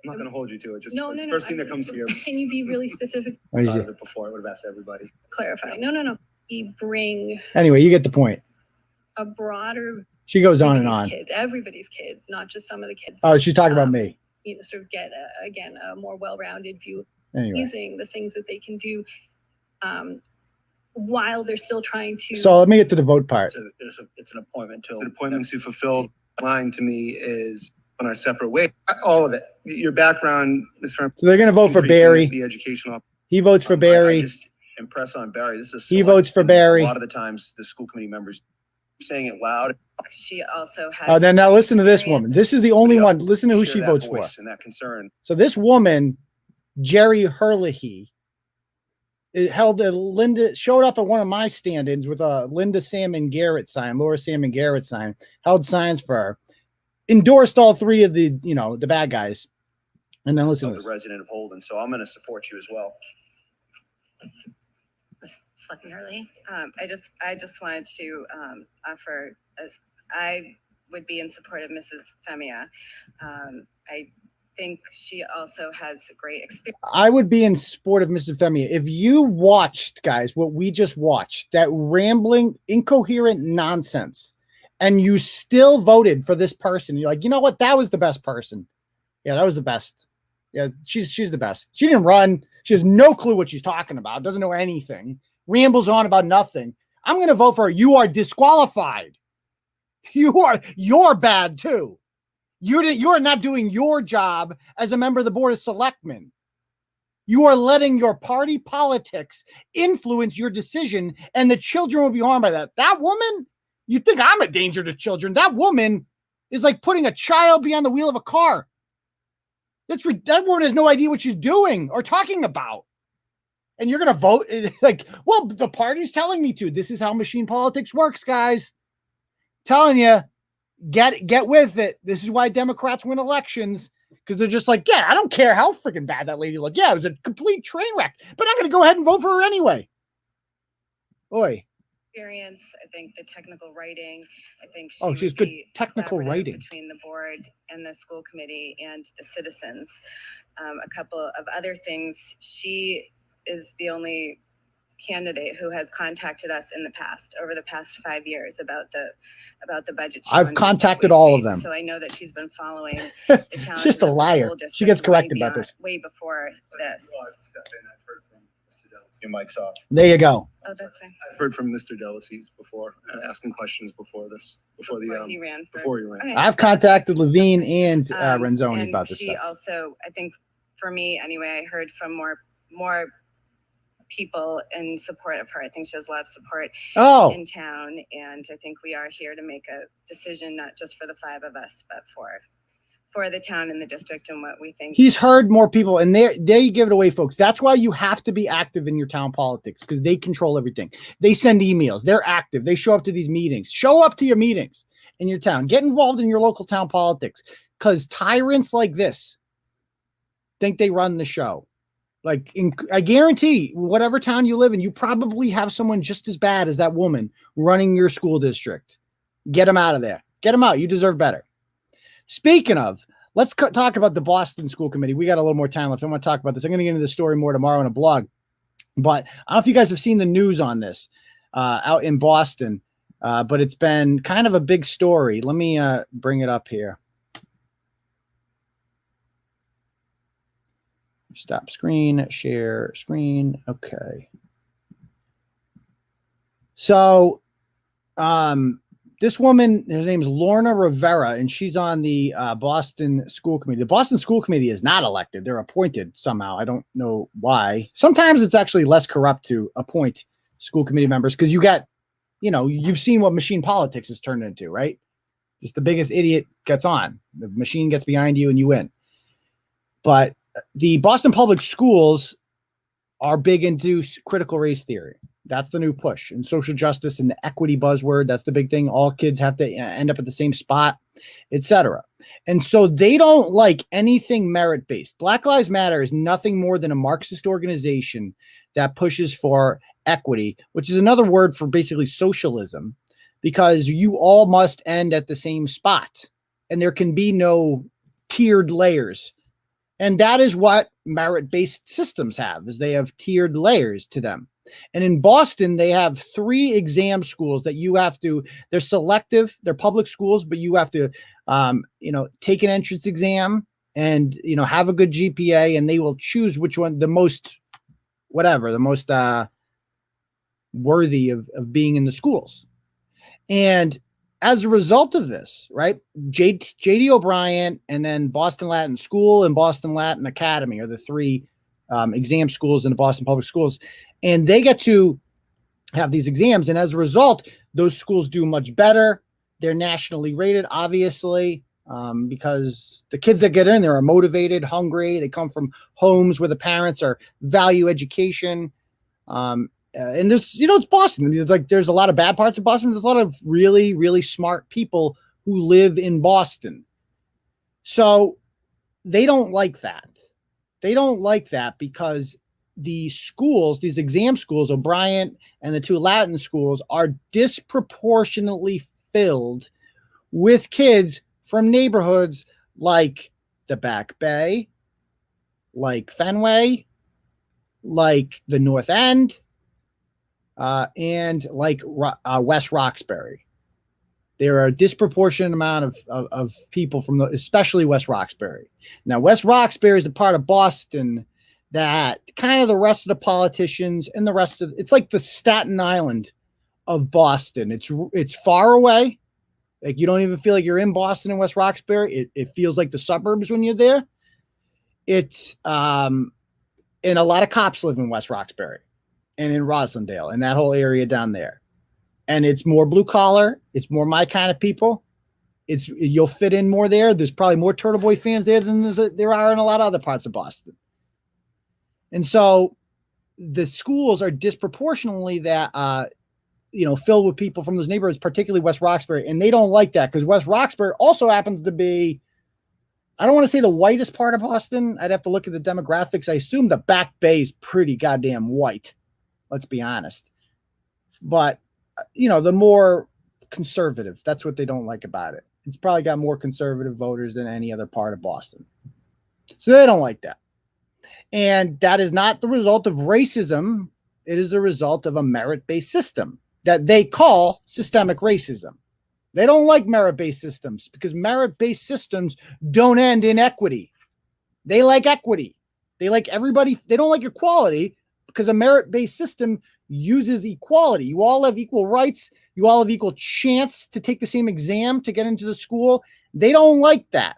not going to hold you to it. Just no. First thing that comes to you. Can you be really specific? Before I would have asked everybody. Clarify. No. We bring. Anyway, you get the point. A broader. She goes on and on. Everybody's kids, not just some of the kids. Oh, she's talking about me. Sort of get a more well-rounded view using the things that they can do while they're still trying to. So let me get to the vote part. It's an appointment to. It's an appointment to fulfill. Line to me is on our separate way. All of it. Your background is from. So they're going to vote for Barry. The educational. He votes for Barry. I just impress on Barry. This is. He votes for Barry. A lot of the times, the school committee members saying it loud. She also has. Oh, then now listen to this woman. This is the only one. Listen to who she votes for. And that concern. So this woman, Jerry Herlihy, showed up at one of my stand-ins with a Laura Salmon Garrett sign, held signs for her, endorsed all 3 of the bad guys. And then listen of to the this. resident of Holden. So I'm going to support you as well. Selectman Early. I just wanted to offer, as I would be in support of Mrs. Femiar. I think she also has great experience. I would be in support of Mrs. Femiar. If you watched, guys, what we just watched, that rambling, incoherent nonsense, and you still voted for this person, you're like, you know what? That was the best person. Yeah, that was the best. Yeah, she's the best. She didn't run. She has no clue what she's talking about. Doesn't know anything. Rambles on about nothing. I'm going to vote for her. You are disqualified. You're bad too. You are not doing your job as a member of the Board of Selectmen. You are letting your party politics influence your decision, and the children will be harmed by that. That woman, you think I'm a danger to children. That woman is like putting a child behind the wheel of a car. That woman has no idea what she's doing or talking about. And you're going to vote like, well, the party's telling me to. This is how machine politics works, guys. Telling you, get with it. This is why Democrats win elections, because they're just like, yeah, I don't care how freaking bad that lady looked. Yeah, it was a complete train wreck, but I'm going to go ahead and vote for her anyway. Oi. Experience. I think the technical writing. I think she's good technical writing between the board and the school committee and the citizens. A couple of other things. She is the only candidate who has contacted us in the past, over the past 5 years, about the budget. I've contacted all of them. So I know that she's been following the challenge. Just a liar. She gets corrected about this way before this. Your mic's off. There you go. Oh, that's fine. I've heard from Mr. Delacies before, asking questions before he ran. Okay. I've contacted Levine and Renzoni about this she stuff. Also, I think for me anyway, I heard from more people in support of her. I think she has a lot of support in town, and I think we are here to make a decision, not just for the five of us, but for the town and the district and what we think. He's heard more people, and they give it away, folks. That's why you have to be active in your town politics, because they control everything. They send emails. They're active. They show up to these meetings. Show up to your meetings in your town. Get involved in your local town politics, because tyrants like this think they run the show. Like, I guarantee whatever town you live in, you probably have someone just as bad as that woman running your school district. Get them out of there. Get them out. You deserve better. Speaking of, let's talk about the Boston School Committee. We got a little more time left. I want to talk about this. I'm going to get into the story more tomorrow in a blog. But I don't know if you guys have seen the news on this out in Boston, but it's been kind of a big story. Let me bring it up here. Stop screen, share screen. Okay. So, this woman, her name is Lorna Rivera, and she's on the Boston School Committee. The Boston School Committee is not elected. They're appointed somehow. I don't know why. Sometimes it's actually less corrupt to appoint school committee members, because you got, you've seen what machine politics has turned into, right? Just the biggest idiot gets on. The machine gets behind you and you win. But the Boston Public Schools are big into critical race theory. That's the new push, and social justice and the equity buzzword. That's the big thing. All kids have to end up at the same spot, etc. And so they don't like anything merit-based. Black Lives Matter is nothing more than a Marxist organization that pushes for equity, which is another word for basically socialism, because you all must end at the same spot, and there can be no tiered layers. And that is what merit-based systems have, is they have tiered layers to them. And in Boston, they have 3 exam schools that you have to, they're selective, they're public schools, but you have to, take an entrance exam and, have a good GPA, and they will choose which one, the most worthy of being in the schools. And as a result of this, right, J.D. O'Brien and then Boston Latin School and Boston Latin Academy are the 3 exam schools in the Boston Public Schools. And they get to have these exams. And as a result, those schools do much better. They're nationally rated, obviously, because the kids that get in there are motivated, hungry. They come from homes where the parents are value education. And there's, it's Boston. Like, there's a lot of bad parts of Boston. There's a lot of really, really smart people who live in Boston. So they don't like that. They don't like that because the schools, these exam schools, O'Brien and the two Latin schools, are disproportionately filled with kids from neighborhoods like the Back Bay, like Fenway, like the North End, and like West Roxbury. There are a disproportionate amount of people from especially West Roxbury. Now, West Roxbury is a part of Boston that kind of the rest of the politicians and the rest of it's like the Staten Island of Boston. It's far away. Like you don't even feel like you're in Boston and West Roxbury. It feels like the suburbs when you're there. It's and a lot of cops live in West Roxbury and in Roslindale and that whole area down there. And it's more blue collar. It's more my kind of people. You'll fit in more there. There's probably more Turtleboy fans there than there are in a lot of other parts of Boston. And so the schools are disproportionately filled with people from those neighborhoods, particularly West Roxbury. And they don't like that because West Roxbury also happens to be, I don't want to say the whitest part of Boston. I'd have to look at the demographics. I assume the Back Bay is pretty goddamn white. Let's be honest. But, the more conservative, that's what they don't like about it. It's probably got more conservative voters than any other part of Boston. So they don't like that. And that is not the result of racism. It is the result of a merit-based system that they call systemic racism. They don't like merit-based systems because merit-based systems don't end in equity. They like equity. They like everybody. They don't like equality because a merit-based system uses equality. You all have equal rights. You all have equal chance to take the same exam to get into the school. They don't like that.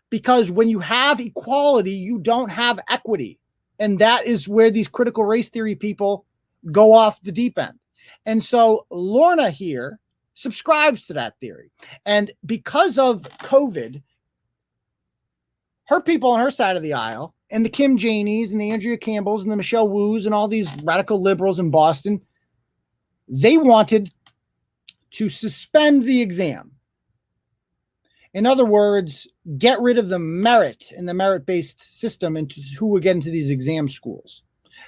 Because when you have equality, you don't have equity. And that is where these critical race theory people go off the deep end. And so Lorna here subscribes to that theory. And because of COVID, her people on her side of the aisle, and the Kim Janeys and the Andrea Campbells and the Michelle Woos and all these radical liberals in Boston, they wanted to suspend the exam. In other words, get rid of the merit in the merit-based system and who would get into these exam schools.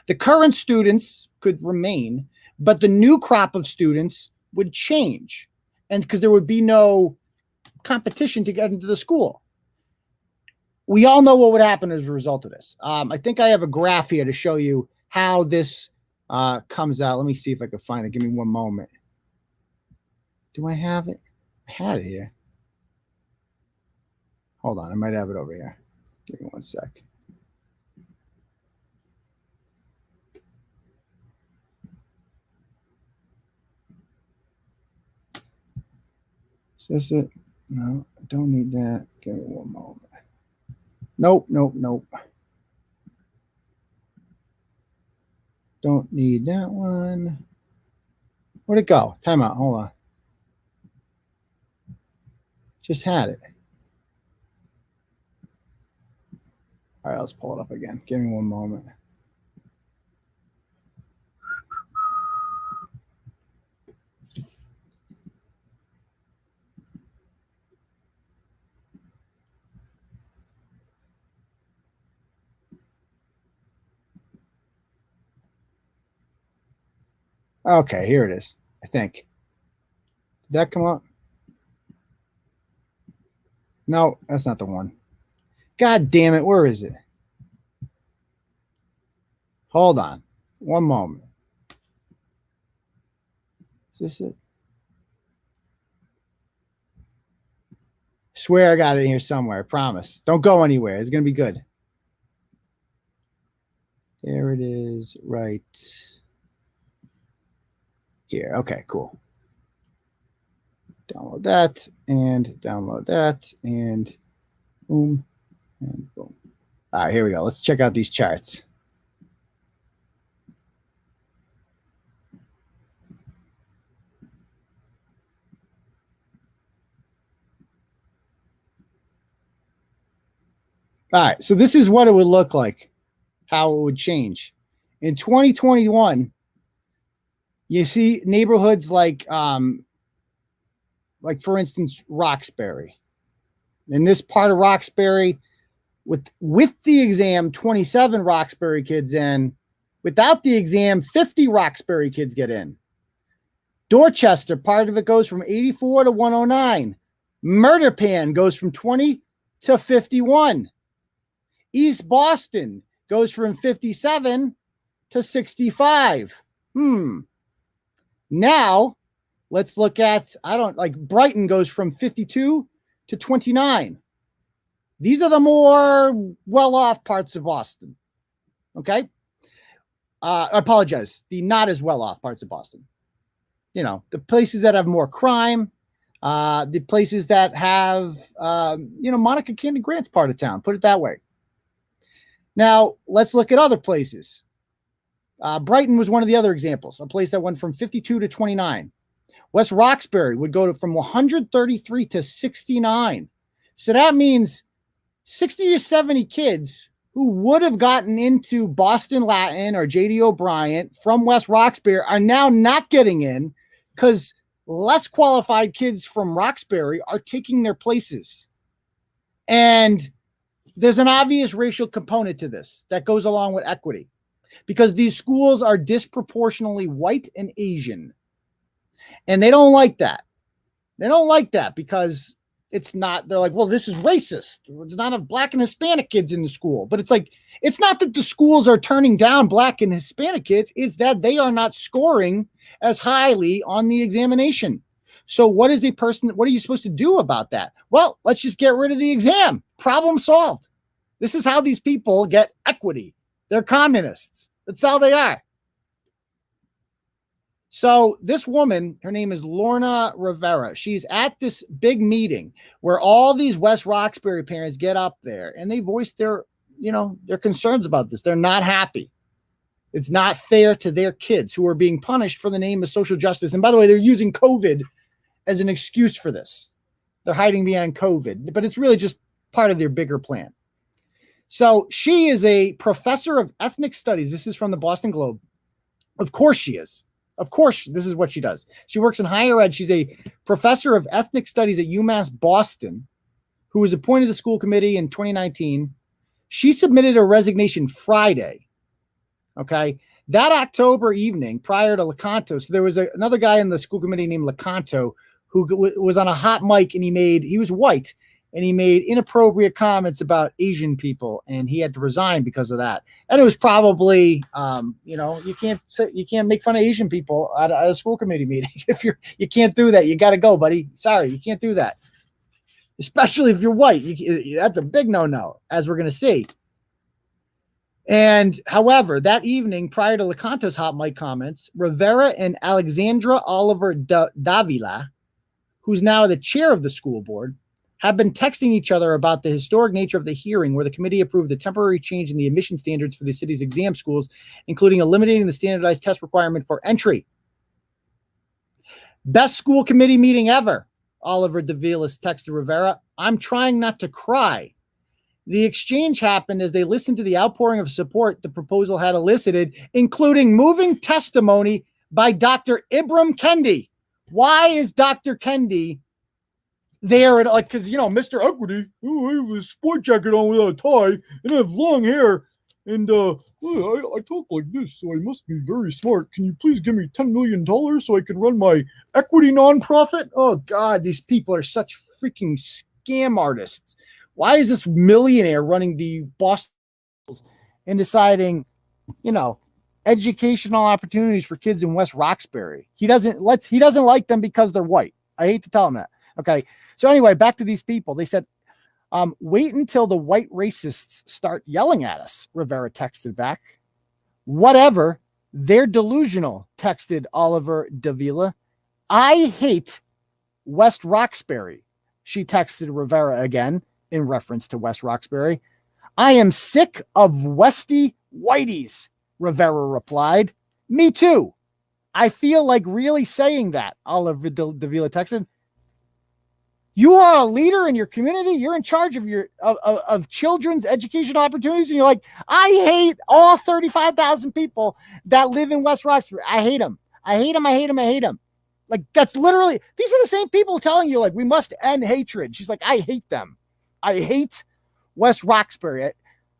The current students could remain, but the new crop of students would change. And because there would be no competition to get into the school. We all know what would happen as a result of this. I think I have a graph here to show you how this comes out. Let me see if I can find it. Give me one moment. Do I have it? I had it here. Hold on, I might have it over here. Give me one sec. Is this it? No, I don't need that. Give me one moment. Nope. Don't need that one. Where'd it go? Time out. Hold on. Just had it. All right, let's pull it up again. Give me one moment. Okay, here it is, I think. Did that come up? No, that's not the one. God damn it, where is it? Hold on. One moment. Is this it? Swear I got it in here somewhere, I promise. Don't go anywhere. It's going to be good. There it is, right here. Okay, cool. Download that and download that and boom and boom. All right, here we go. Let's check out these charts. All right, so this is what it would look like, how it would change. In 2021, you see neighborhoods like for instance, Roxbury. And this part of Roxbury With the exam, 27 Roxbury kids in. Without the exam, 50 Roxbury kids get in. Dorchester, part of it goes from 84 to 109. Murder Pan goes from 20 to 51. East Boston goes from 57 to 65. Now, let's look at, Brighton goes from 52 to 29. These are the more well-off parts of Boston. Okay? I apologize. The not as well-off parts of Boston. You know, the places that have more crime, the places that have, Monica Candy Grant's part of town. Put it that way. Now, let's look at other places. Brighton was one of the other examples, a place that went from 52 to 29. West Roxbury would go from 133 to 69. So that means 60 to 70 kids who would have gotten into Boston Latin or J.D. O'Brien from West Roxbury are now not getting in because less qualified kids from Roxbury are taking their places. And there's an obvious racial component to this that goes along with equity because these schools are disproportionately white and Asian. And they don't like that. They don't like that because it's not, they're like, well, this is racist. It's not enough Black and Hispanic kids in the school. But it's like, it's not that the schools are turning down Black and Hispanic kids. It's that they are not scoring as highly on the examination. So what are you supposed to do about that? Well, let's just get rid of the exam. Problem solved. This is how these people get equity. They're communists. That's how they are. So this woman, her name is Lorna Rivera. She's at this big meeting where all these West Roxbury parents get up there and they voice their concerns about this. They're not happy. It's not fair to their kids who are being punished for the name of social justice. And by the way, they're using COVID as an excuse for this. They're hiding behind COVID, but it's really just part of their bigger plan. So she is a professor of ethnic studies. This is from the Boston Globe. Of course she is. Of course, this is what she does. She works in higher ed. She's a professor of ethnic studies at UMass Boston, who was appointed to the school committee in 2019. She submitted a resignation Friday. Okay. That October evening, prior to Lecanto, so there was another guy in the school committee named Lecanto who was on a hot mic and he was white and he made inappropriate comments about Asian people and he had to resign because of that. And it was probably, you can't make fun of Asian people at a school committee meeting. You can't do that. You got to go, buddy. Sorry, you can't do that. Especially if you're white. That's a big no-no, as we're going to see. And however, that evening, prior to Lecanto's hot mic comments, Rivera and Alexandra Oliver Davila, who's now the chair of the school board, have been texting each other about the historic nature of the hearing where the committee approved a temporary change in the admission standards for the city's exam schools, including eliminating the standardized test requirement for entry. Best school committee meeting ever, Oliver Davila texted Rivera. I'm trying not to cry. The exchange happened as they listened to the outpouring of support the proposal had elicited, including moving testimony by Dr. Ibram Kendi. Why is Dr. Kendi there? Because, Mr. Equity, I have a sport jacket on without a tie, and I have long hair, and I talk like this, so I must be very smart. Can you please give me $10 million so I can run my equity nonprofit? Oh, God, these people are such freaking scam artists. Why is this millionaire running the Boston and deciding, educational opportunities for kids in West Roxbury? He doesn't like them because they're white. I hate to tell him that. Okay. So anyway, back to these people. They said, wait until the white racists start yelling at us, Rivera texted back. Whatever. They're delusional, texted Oliver Davila. I hate West Roxbury, she texted Rivera again in reference to West Roxbury. I am sick of Westy Whiteys, Rivera replied. Me too. I feel like really saying that, Oliver Davila texted. You are a leader in your community. You're in charge of children's education opportunities. And you're like, I hate all 35,000 people that live in West Roxbury. I hate them. I hate them. I hate them. I hate them. Like, that's literally, these are the same people telling you, like, we must end hatred. She's like, I hate them. I hate West Roxbury.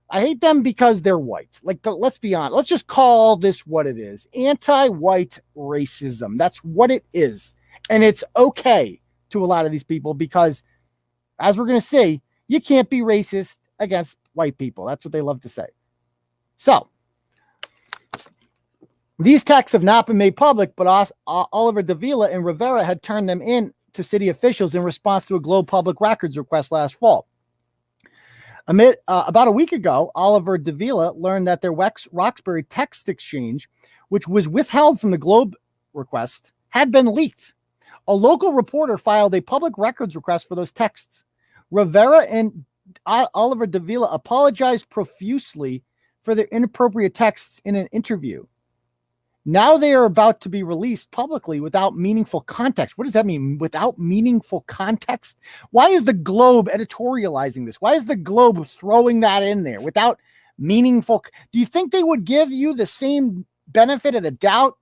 I hate them because they're white. Like, let's be honest. Let's just call this what it is. Anti-white racism. That's what it is. And it's okay to a lot of these people because, as we're going to see, you can't be racist against white people. That's what they love to say. So, these texts have not been made public, but Oliver Davila and Rivera had turned them in to city officials in response to a Globe Public Records request last fall. About a week ago, Oliver Davila learned that their West Roxbury text exchange, which was withheld from the Globe request, had been leaked. A local reporter filed a public records request for those texts. Rivera and Oliver Davila apologized profusely for their inappropriate texts in an interview. Now they are about to be released publicly without meaningful context. What does that mean? Without meaningful context? Why is the Globe editorializing this? Why is the Globe throwing that in there without meaningful? Do you think they would give you the same benefit of the doubt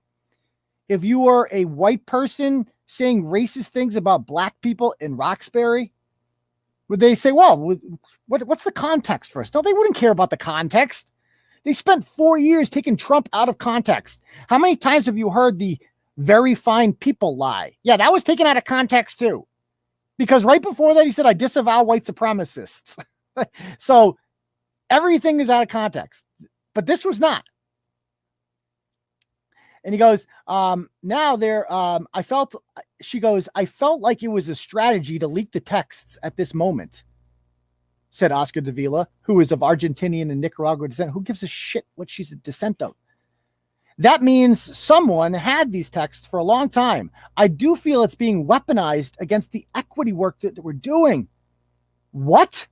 if you were a white person saying racist things about black people in Roxbury? Would they say, well, what's the context for us? No, they wouldn't care about the context. They spent 4 years taking Trump out of context. How many times have you heard the very fine people lie? Yeah, that was taken out of context too. Because right before that, he said, I disavow white supremacists. So everything is out of context. But this was not. And he goes, she goes, I felt like it was a strategy to leak the texts at this moment, said Oscar Davila, who is of Argentinian and Nicaraguan descent. Who gives a shit what she's a descent of? That means someone had these texts for a long time. I do feel it's being weaponized against the equity work that we're doing. What?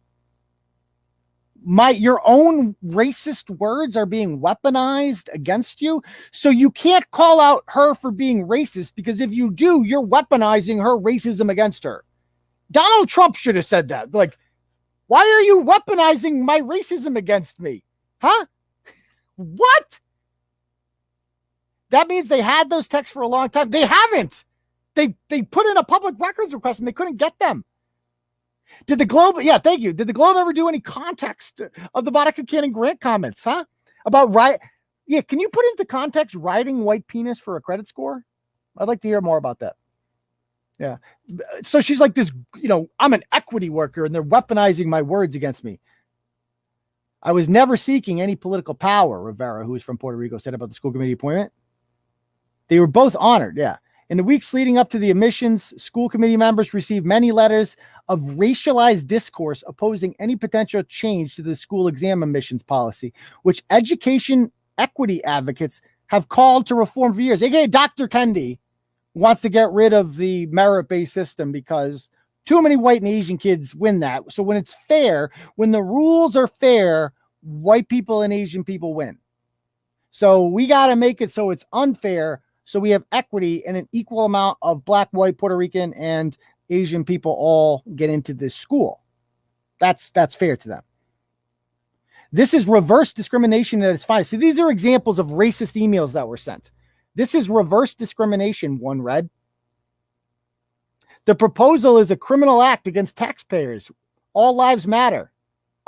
Your own racist words are being weaponized against you. So you can't call out her for being racist, because if you do, you're weaponizing her racism against her. Donald Trump should have said that. Like, why are you weaponizing my racism against me? Huh? What? That means they had those texts for a long time. They haven't. They put in a public records request and they couldn't get them. Did the Globe? Yeah, thank you. Did the Globe ever do any context of the Monica Cannon Grant comments? Huh? About right? Yeah. Can you put into context riding white penis for a credit score? I'd like to hear more about that. Yeah. So she's like this, I'm an equity worker and they're weaponizing my words against me. I was never seeking any political power, Rivera, who is from Puerto Rico, said about the school committee appointment. They were both honored. Yeah. In the weeks leading up to the admissions, school committee members received many letters of racialized discourse opposing any potential change to the school exam admissions policy, which education equity advocates have called to reform for years. AKA Dr. Kendi wants to get rid of the merit-based system because too many white and Asian kids win that. So when it's fair, when the rules are fair, white people and Asian people win. So we got to make it so it's unfair, so we have equity and an equal amount of black, white, Puerto Rican, and Asian people all get into this school. That's fair to them. This is reverse discrimination at its finest. See, these are examples of racist emails that were sent. This is reverse discrimination, one read. The proposal is a criminal act against taxpayers. All lives matter.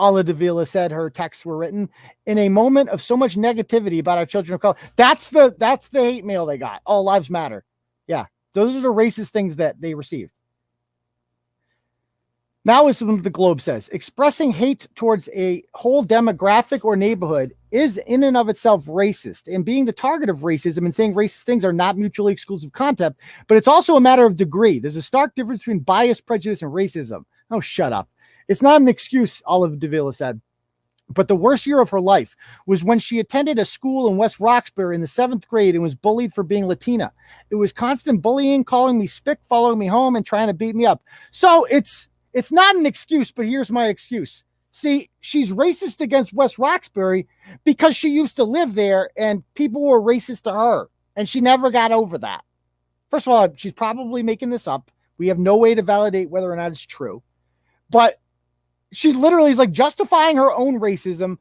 Ala Davila said her texts were written in a moment of so much negativity about our children of color. That's the hate mail they got. All lives matter. Yeah. Those are the racist things that they received. Now is what the Globe says. Expressing hate towards a whole demographic or neighborhood is in and of itself racist, and being the target of racism and saying racist things are not mutually exclusive concept, but it's also a matter of degree. There's a stark difference between bias, prejudice, and racism. Oh, shut up. It's not an excuse, Olive Davila said. But the worst year of her life was when she attended a school in West Roxbury in the 7th grade and was bullied for being Latina. It was constant bullying, calling me spick, following me home, and trying to beat me up. So it's not an excuse, but here's my excuse. See, she's racist against West Roxbury because she used to live there and people were racist to her, and she never got over that. First of all, she's probably making this up. We have no way to validate whether or not it's true. But she literally is like justifying her own racism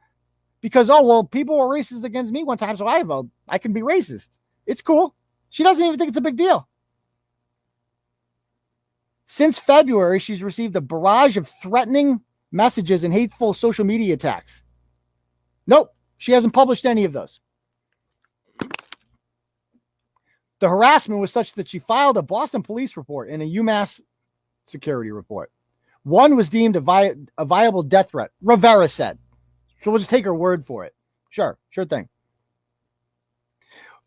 because, oh, well, people were racist against me one time, so I can be racist. It's cool. She doesn't even think it's a big deal. Since February, she's received a barrage of threatening messages and hateful social media attacks. Nope, she hasn't published any of those. The harassment was such that she filed a Boston police report and a UMass security report. One was deemed a viable death threat, Rivera said. So we'll just take her word for it. Sure thing.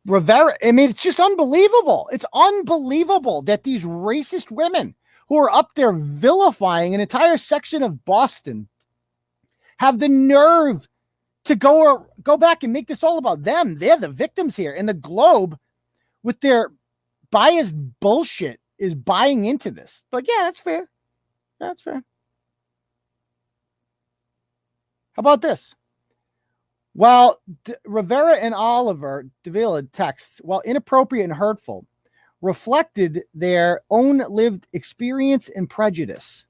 Rivera, I mean, it's just unbelievable. It's unbelievable that these racist women who are up there vilifying an entire section of Boston have the nerve to go back and make this all about them. They're the victims here. And the Globe, with their biased bullshit, is buying into this. But yeah, that's fair. That's fair. How about this? While Rivera and Oliver Davila texts, while inappropriate and hurtful, reflected their own lived experience and prejudice.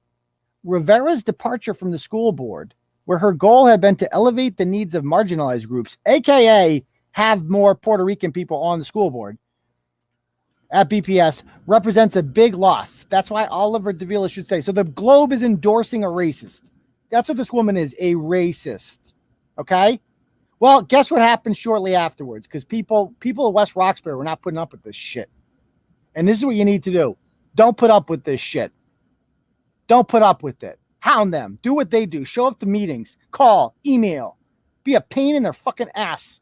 Rivera's departure from the school board, where her goal had been to elevate the needs of marginalized groups, aka have more Puerto Rican people on the school board at BPS, represents a big loss. That's why Oliver Davila should say. So the Globe is endorsing a racist. That's what this woman is, a racist. Okay? Well, guess what happened shortly afterwards? Because people at West Roxbury were not putting up with this shit. And this is what you need to do. Don't put up with this shit. Don't put up with it. Hound them. Do what they do. Show up to meetings. Call. Email. Be a pain in their fucking ass.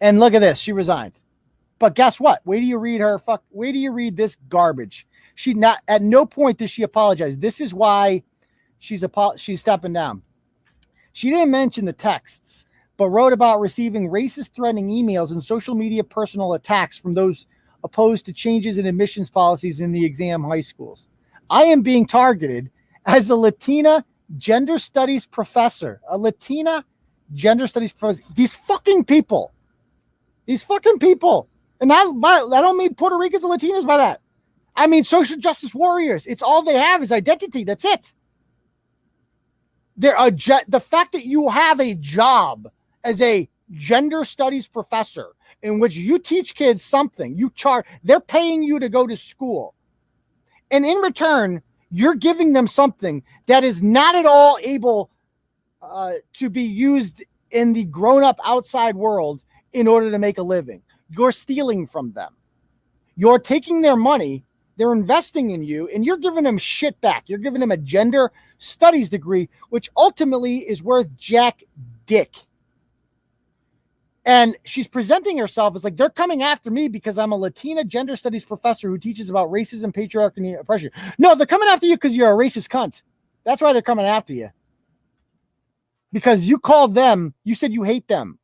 And look at this. She resigned. But guess what? Wait till you read this garbage. At no point does she apologize. This is why she's stepping down. She didn't mention the texts, but wrote about receiving racist threatening emails and social media personal attacks from those opposed to changes in admissions policies in the exam high schools. I am being targeted as a Latina gender studies professor. A Latina gender studies professor. These fucking people. And I don't mean Puerto Ricans and Latinos by that. I mean social justice warriors. It's all they have is identity. That's it. The fact that you have a job as a gender studies professor in which you teach kids something, they're paying you to go to school. And in return, you're giving them something that is not at all able to be used in the grown-up outside world in order to make a living. You're stealing from them. You're taking their money, they're investing in you, and you're giving them shit back. You're giving them a gender studies degree, which ultimately is worth jack dick. And she's presenting herself as like, they're coming after me because I'm a Latina gender studies professor who teaches about racism, patriarchy, and oppression. No, they're coming after you because you're a racist cunt. That's why they're coming after you. Because you called them, you said you hate them.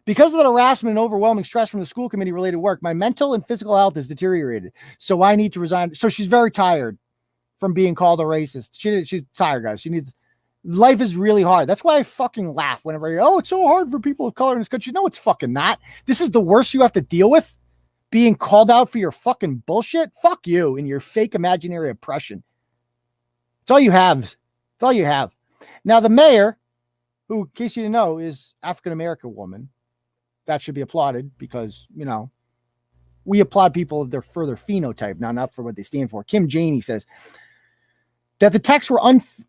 Because of the harassment and overwhelming stress from the school committee related work, my mental and physical health has deteriorated. So I need to resign. So she's very tired from being called a racist. She's tired, guys. Life is really hard. That's why I fucking laugh whenever it's so hard for people of color in this country. No, it's fucking not. This is the worst you have to deal with, being called out for your fucking bullshit. Fuck you and your fake imaginary oppression. It's all you have. It's all you have. Now, the mayor, who, in case you didn't know, is African-American woman. That should be applauded because, we applaud people of their further phenotype, not for what they stand for. Kim Janey says that the texts were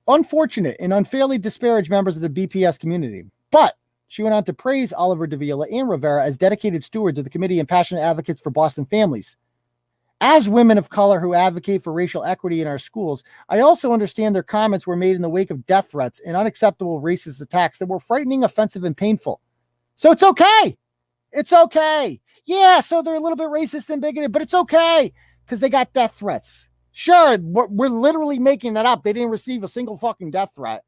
unfortunate and unfairly disparaged members of the BPS community. But she went on to praise Oliver Davila and Rivera as dedicated stewards of the committee and passionate advocates for Boston families. As women of color who advocate for racial equity in our schools, I also understand their comments were made in the wake of death threats and unacceptable racist attacks that were frightening, offensive, and painful. So it's okay. It's okay. Yeah, so they're a little bit racist and bigoted, but it's okay because they got death threats. Sure, we're literally making that up. They didn't receive a single fucking death threat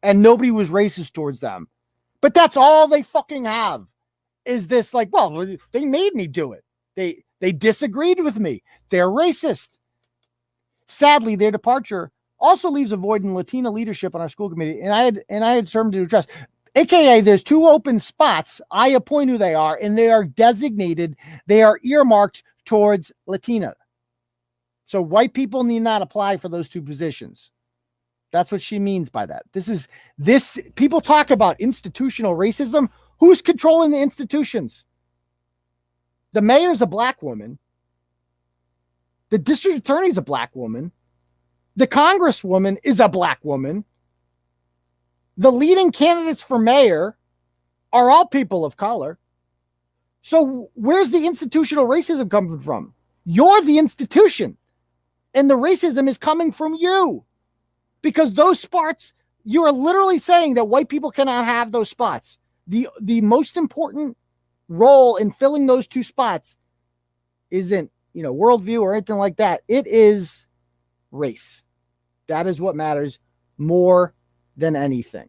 and nobody was racist towards them. But that's all they fucking have is this like, well, they made me do it. They disagreed with me. They're racist. Sadly, their departure also leaves a void in Latina leadership on our school committee, and I had determined to address. AKA, there's 2 open spots. I appoint who they are, and they are designated. They are earmarked towards Latina. So white people need not apply for those 2 positions. That's what she means by that. This people talk about institutional racism. Who's controlling the institutions? The mayor's a black woman. The district attorney's a black woman. The congresswoman is a black woman. The leading candidates for mayor are all people of color. So where's the institutional racism coming from? You're the institution. And the racism is coming from you. Because those spots, you are literally saying that white people cannot have those spots. The most important role in filling those two spots isn't, worldview or anything like that. It is race. That is what matters more than anything.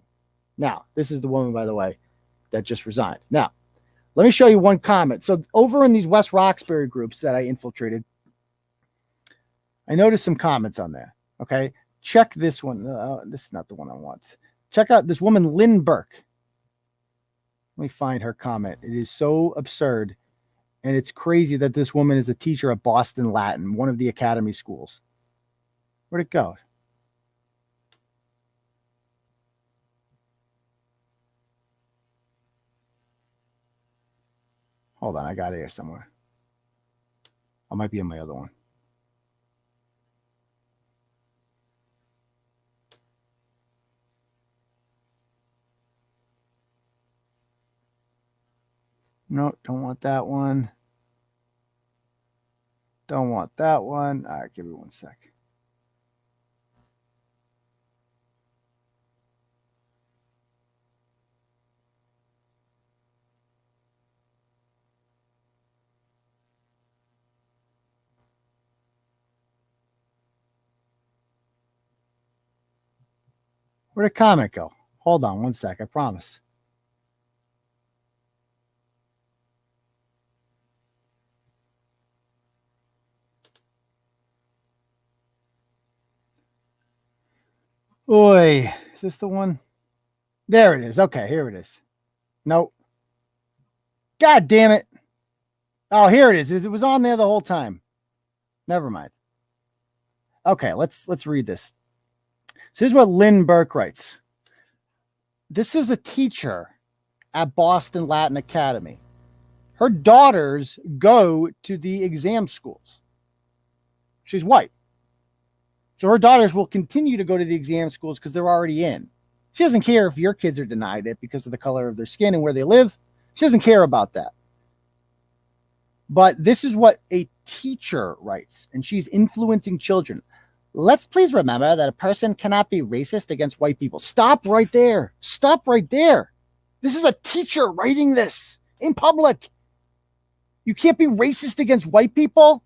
Now, this is the woman, by the way, that just resigned. Now, let me show you one comment. So over in these West Roxbury groups that I infiltrated, I noticed some comments on there. Okay. Check this one. This is not the one I want. Check out this woman, Lynn Burke. Let me find her comment. It is so absurd. And it's crazy that this woman is a teacher at Boston Latin, one of the academy schools. Where'd it go? Hold on, I got it here somewhere. I might be in my other one. No, don't want that one. Don't want that one. All right, give me 1 sec. Where'd the comment go? Hold on 1 sec, I promise. Oi, is this the one? There it is. Okay, here it is. Nope. God damn it. Oh, here it is. It was on there the whole time. Never mind. Okay, let's read this. So this is what Lynn Burke writes. This is a teacher at Boston Latin Academy. Her daughters go to the exam schools. She's white. So her daughters will continue to go to the exam schools because they're already in. She doesn't care if your kids are denied it because of the color of their skin and where they live. She doesn't care about that. But this is what a teacher writes, and she's influencing children. Let's please remember that a person cannot be racist against white people. Stop right there. Stop right there. This is a teacher writing this in public. You can't be racist against white people?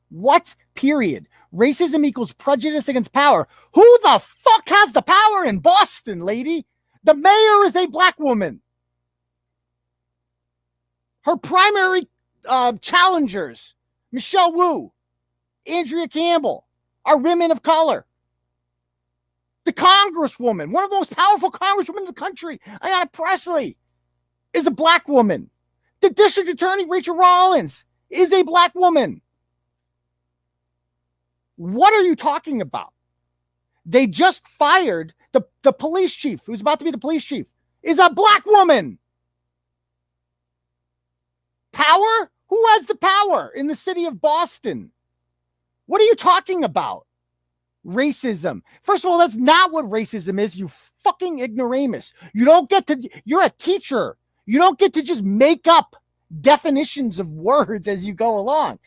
What? Period. Racism equals prejudice against power. Who the fuck has the power in Boston, lady? The mayor is a black woman. Her primary challengers, Michelle Wu, Andrea Campbell, are women of color. The congresswoman, one of the most powerful congresswomen in the country, Ayanna Pressley, is a black woman. The district attorney, Rachel Rollins, is a black woman. What are you talking about? They just fired the police chief, who's about to be the police chief, is a black woman. Power? Who has the power in the city of Boston? What are you talking about? Racism. First of all, that's not what racism is, you fucking ignoramus. You're a teacher. You don't get to just make up definitions of words as you go along.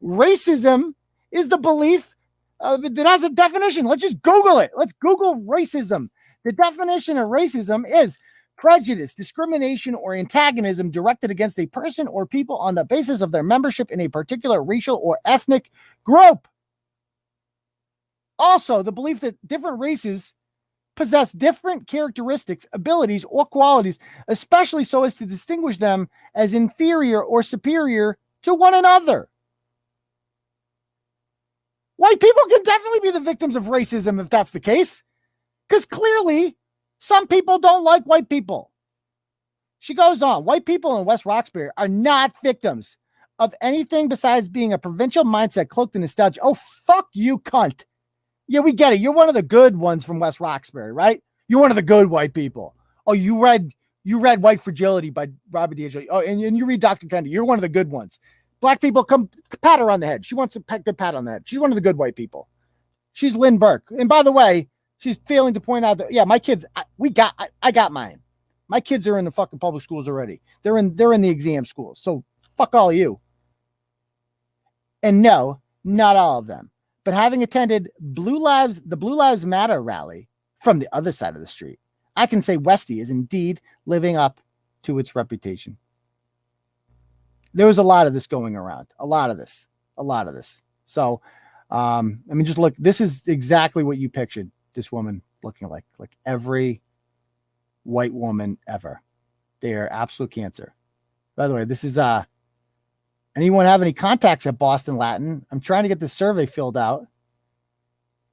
Racism is the belief that has a definition. Let's just Google it. Let's Google racism. The definition of racism is prejudice, discrimination, or antagonism directed against a person or people on the basis of their membership in a particular racial or ethnic group. Also, the belief that different races possess different characteristics, abilities, or qualities, especially so as to distinguish them as inferior or superior to one another. White people can definitely be the victims of racism if that's the case, because clearly some people don't like white people. She goes on, white people in West Roxbury are not victims of anything besides being a provincial mindset cloaked in nostalgia. Oh, fuck you, cunt. Yeah, we get it. You're one of the good ones from West Roxbury, right? You're one of the good white people. Oh, you read White Fragility by Robert DiAngelo. Oh, and you read Dr. Kendi. You're one of the good ones. Black people, come pat her on the head. She wants a good pat on the head. She's one of the good white people. She's Lynn Burke. And by the way, she's failing to point out that, yeah, my kids, I got mine. My kids are in the fucking public schools already. They're in the exam schools. So fuck all of you. And no, not all of them. But having attended the Blue Lives Matter rally from the other side of the street, I can say Westy is indeed living up to its reputation. There was a lot of this going around. A lot of this. So, I mean, just look, this is exactly what you pictured this woman looking like every white woman ever. They are absolute cancer. By the way, this is, anyone have any contacts at Boston Latin? I'm trying to get this survey filled out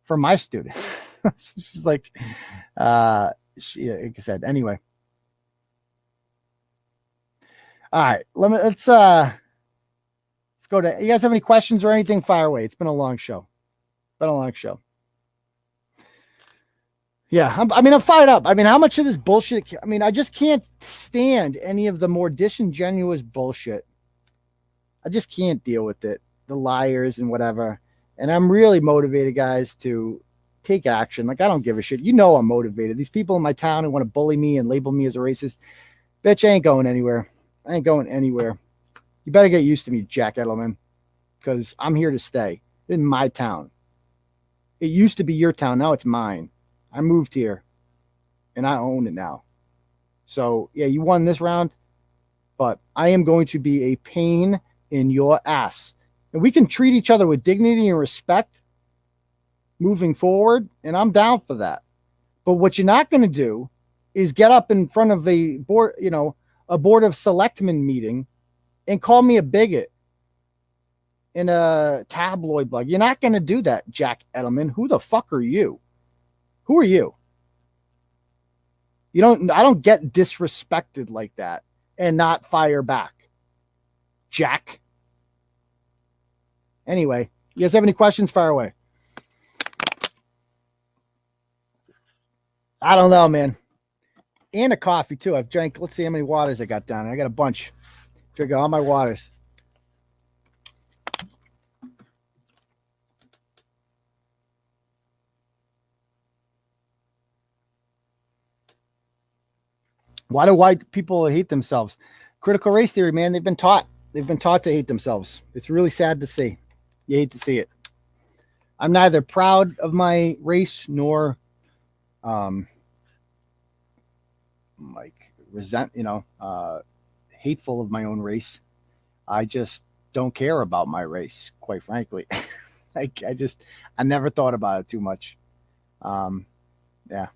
for my students. She's like I said, anyway. All right, let's go to, you guys have any questions or anything? Fire away. It's been a long show. Yeah, I'm fired up. I mean, how much of this bullshit? I mean, I just can't stand any of the more disingenuous bullshit. I just can't deal with it. The liars and whatever. And I'm really motivated, guys, to take action. Like, I don't give a shit. You know I'm motivated. These people in my town who want to bully me and label me as a racist, bitch, I ain't going anywhere. You better get used to me, Jack Edelman, because I'm here to stay in my town. It used to be your town. Now it's mine. I moved here and I own it now. So yeah, you won this round, but I am going to be a pain in your ass. And we can treat each other with dignity and respect moving forward. And I'm down for that. But what you're not going to do is get up in front of a board, a board of selectmen meeting and call me a bigot in a tabloid blog. You're not going to do that, Jack Edelman. Who the fuck are you? Who are you? I don't get disrespected like that and not fire back. Jack. Anyway, you guys have any questions? Fire away. I don't know, man. And a coffee too. I've drank, let's see how many waters I got down. I got a bunch. Drink all my waters. Why do white people hate themselves? Critical race theory, man. They've been taught to hate themselves. It's really sad to see. You hate to see it. I'm neither proud of my race nor hateful of my own race. I just don't care about my race, quite frankly. I never thought about it too much. Yeah.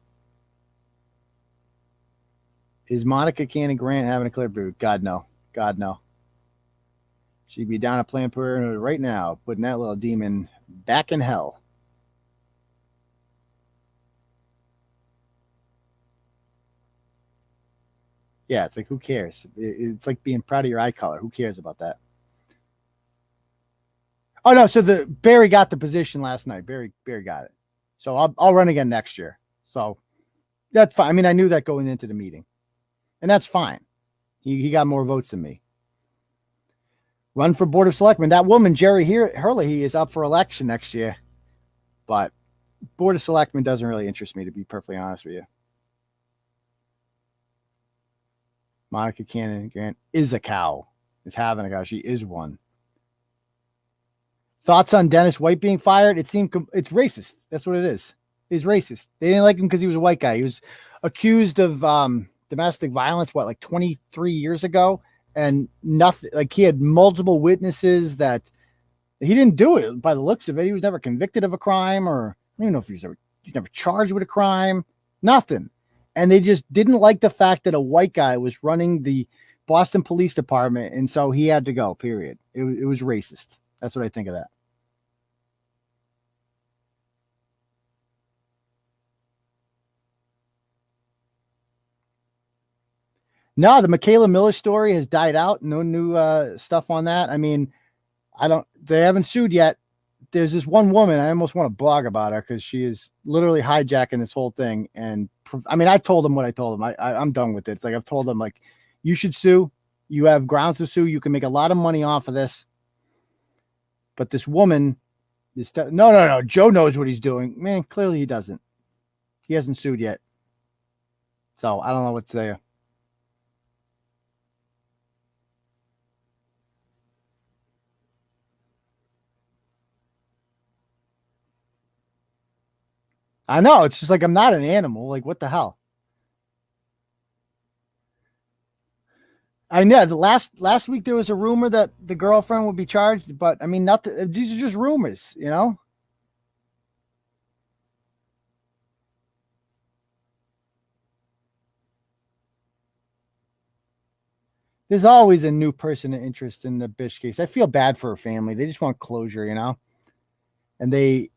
Is Monica Cannon Grant having a clear boot? God, no. She'd be down at Planned Parenthood right now, putting that little demon back in hell. Yeah, it's like, who cares? It's like being proud of your eye color. Who cares about that? Oh, no, so Barry got the position last night. Barry got it. So I'll run again next year. So that's fine. I mean, I knew that going into the meeting. And that's fine. He got more votes than me. Run for Board of Selectmen. That woman, Jerry Hurley, is up for election next year. But Board of Selectmen doesn't really interest me, to be perfectly honest with you. Monica Cannon Grant is a cow. Is having a cow. She is one. Thoughts on Dennis White being fired? It's racist. That's what it is. He's racist. They didn't like him because he was a white guy. He was accused of domestic violence, like 23 years ago, and nothing. Like, he had multiple witnesses that he didn't do it. By the looks of it, he was never convicted of a crime, or I don't even know if he's never charged with a crime. Nothing. And they just didn't like the fact that a white guy was running the Boston Police Department, and so he had to go. Period. It was racist. That's what I think of that. No, the Mikayla Miller story has died out. No new stuff on that. I mean, they haven't sued yet. There's this one woman, I almost want to blog about her because she is literally hijacking this whole thing. And I mean, I told them what I told them. I'm done with it. It's like, I've told them, like, you should sue. You have grounds to sue. You can make a lot of money off of this. But this woman No. Joe knows what he's doing. Man, clearly he doesn't. He hasn't sued yet. So I don't know what's there. I know. It's just like, I'm not an animal. Like, what the hell? I know the last week there was a rumor that the girlfriend would be charged, but I mean, nothing. These are just rumors, you know. There's always a new person of interest in the Bish case. I feel bad for her family. They just want closure, you know, and they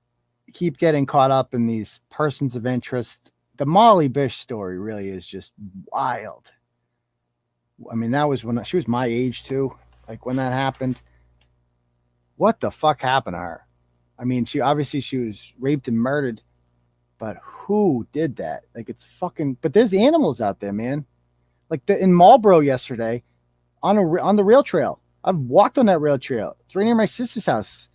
keep getting caught up in these persons of interest. The Molly Bish story really is just wild. I mean, that was when she was my age too. Like when that happened, what the fuck happened to her? I mean, she was raped and murdered, but who did that? Like it's fucking, but there's animals out there, man. Like in Marlboro yesterday on the rail trail. I've walked on that rail trail. It's right near my sister's house.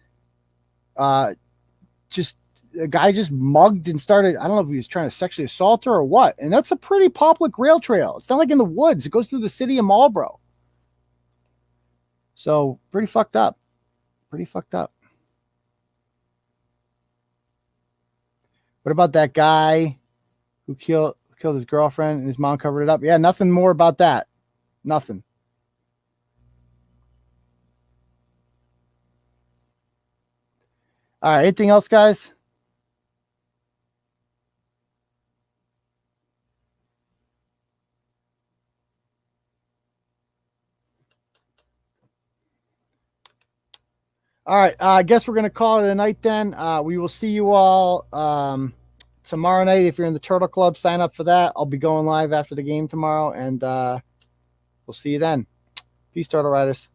Just a guy just mugged and started. I don't know if he was trying to sexually assault her or what. And that's a pretty public rail trail. It's not like in the woods. It goes through the city of Marlboro. So pretty fucked up. Pretty fucked up. What about that guy who killed his girlfriend and his mom covered it up? Yeah, nothing more about that. Nothing. All right. Anything else, guys? All right. I guess we're going to call it a night then. We will see you all tomorrow night. If you're in the Turtle Club, sign up for that. I'll be going live after the game tomorrow, and we'll see you then. Peace, Turtle Riders.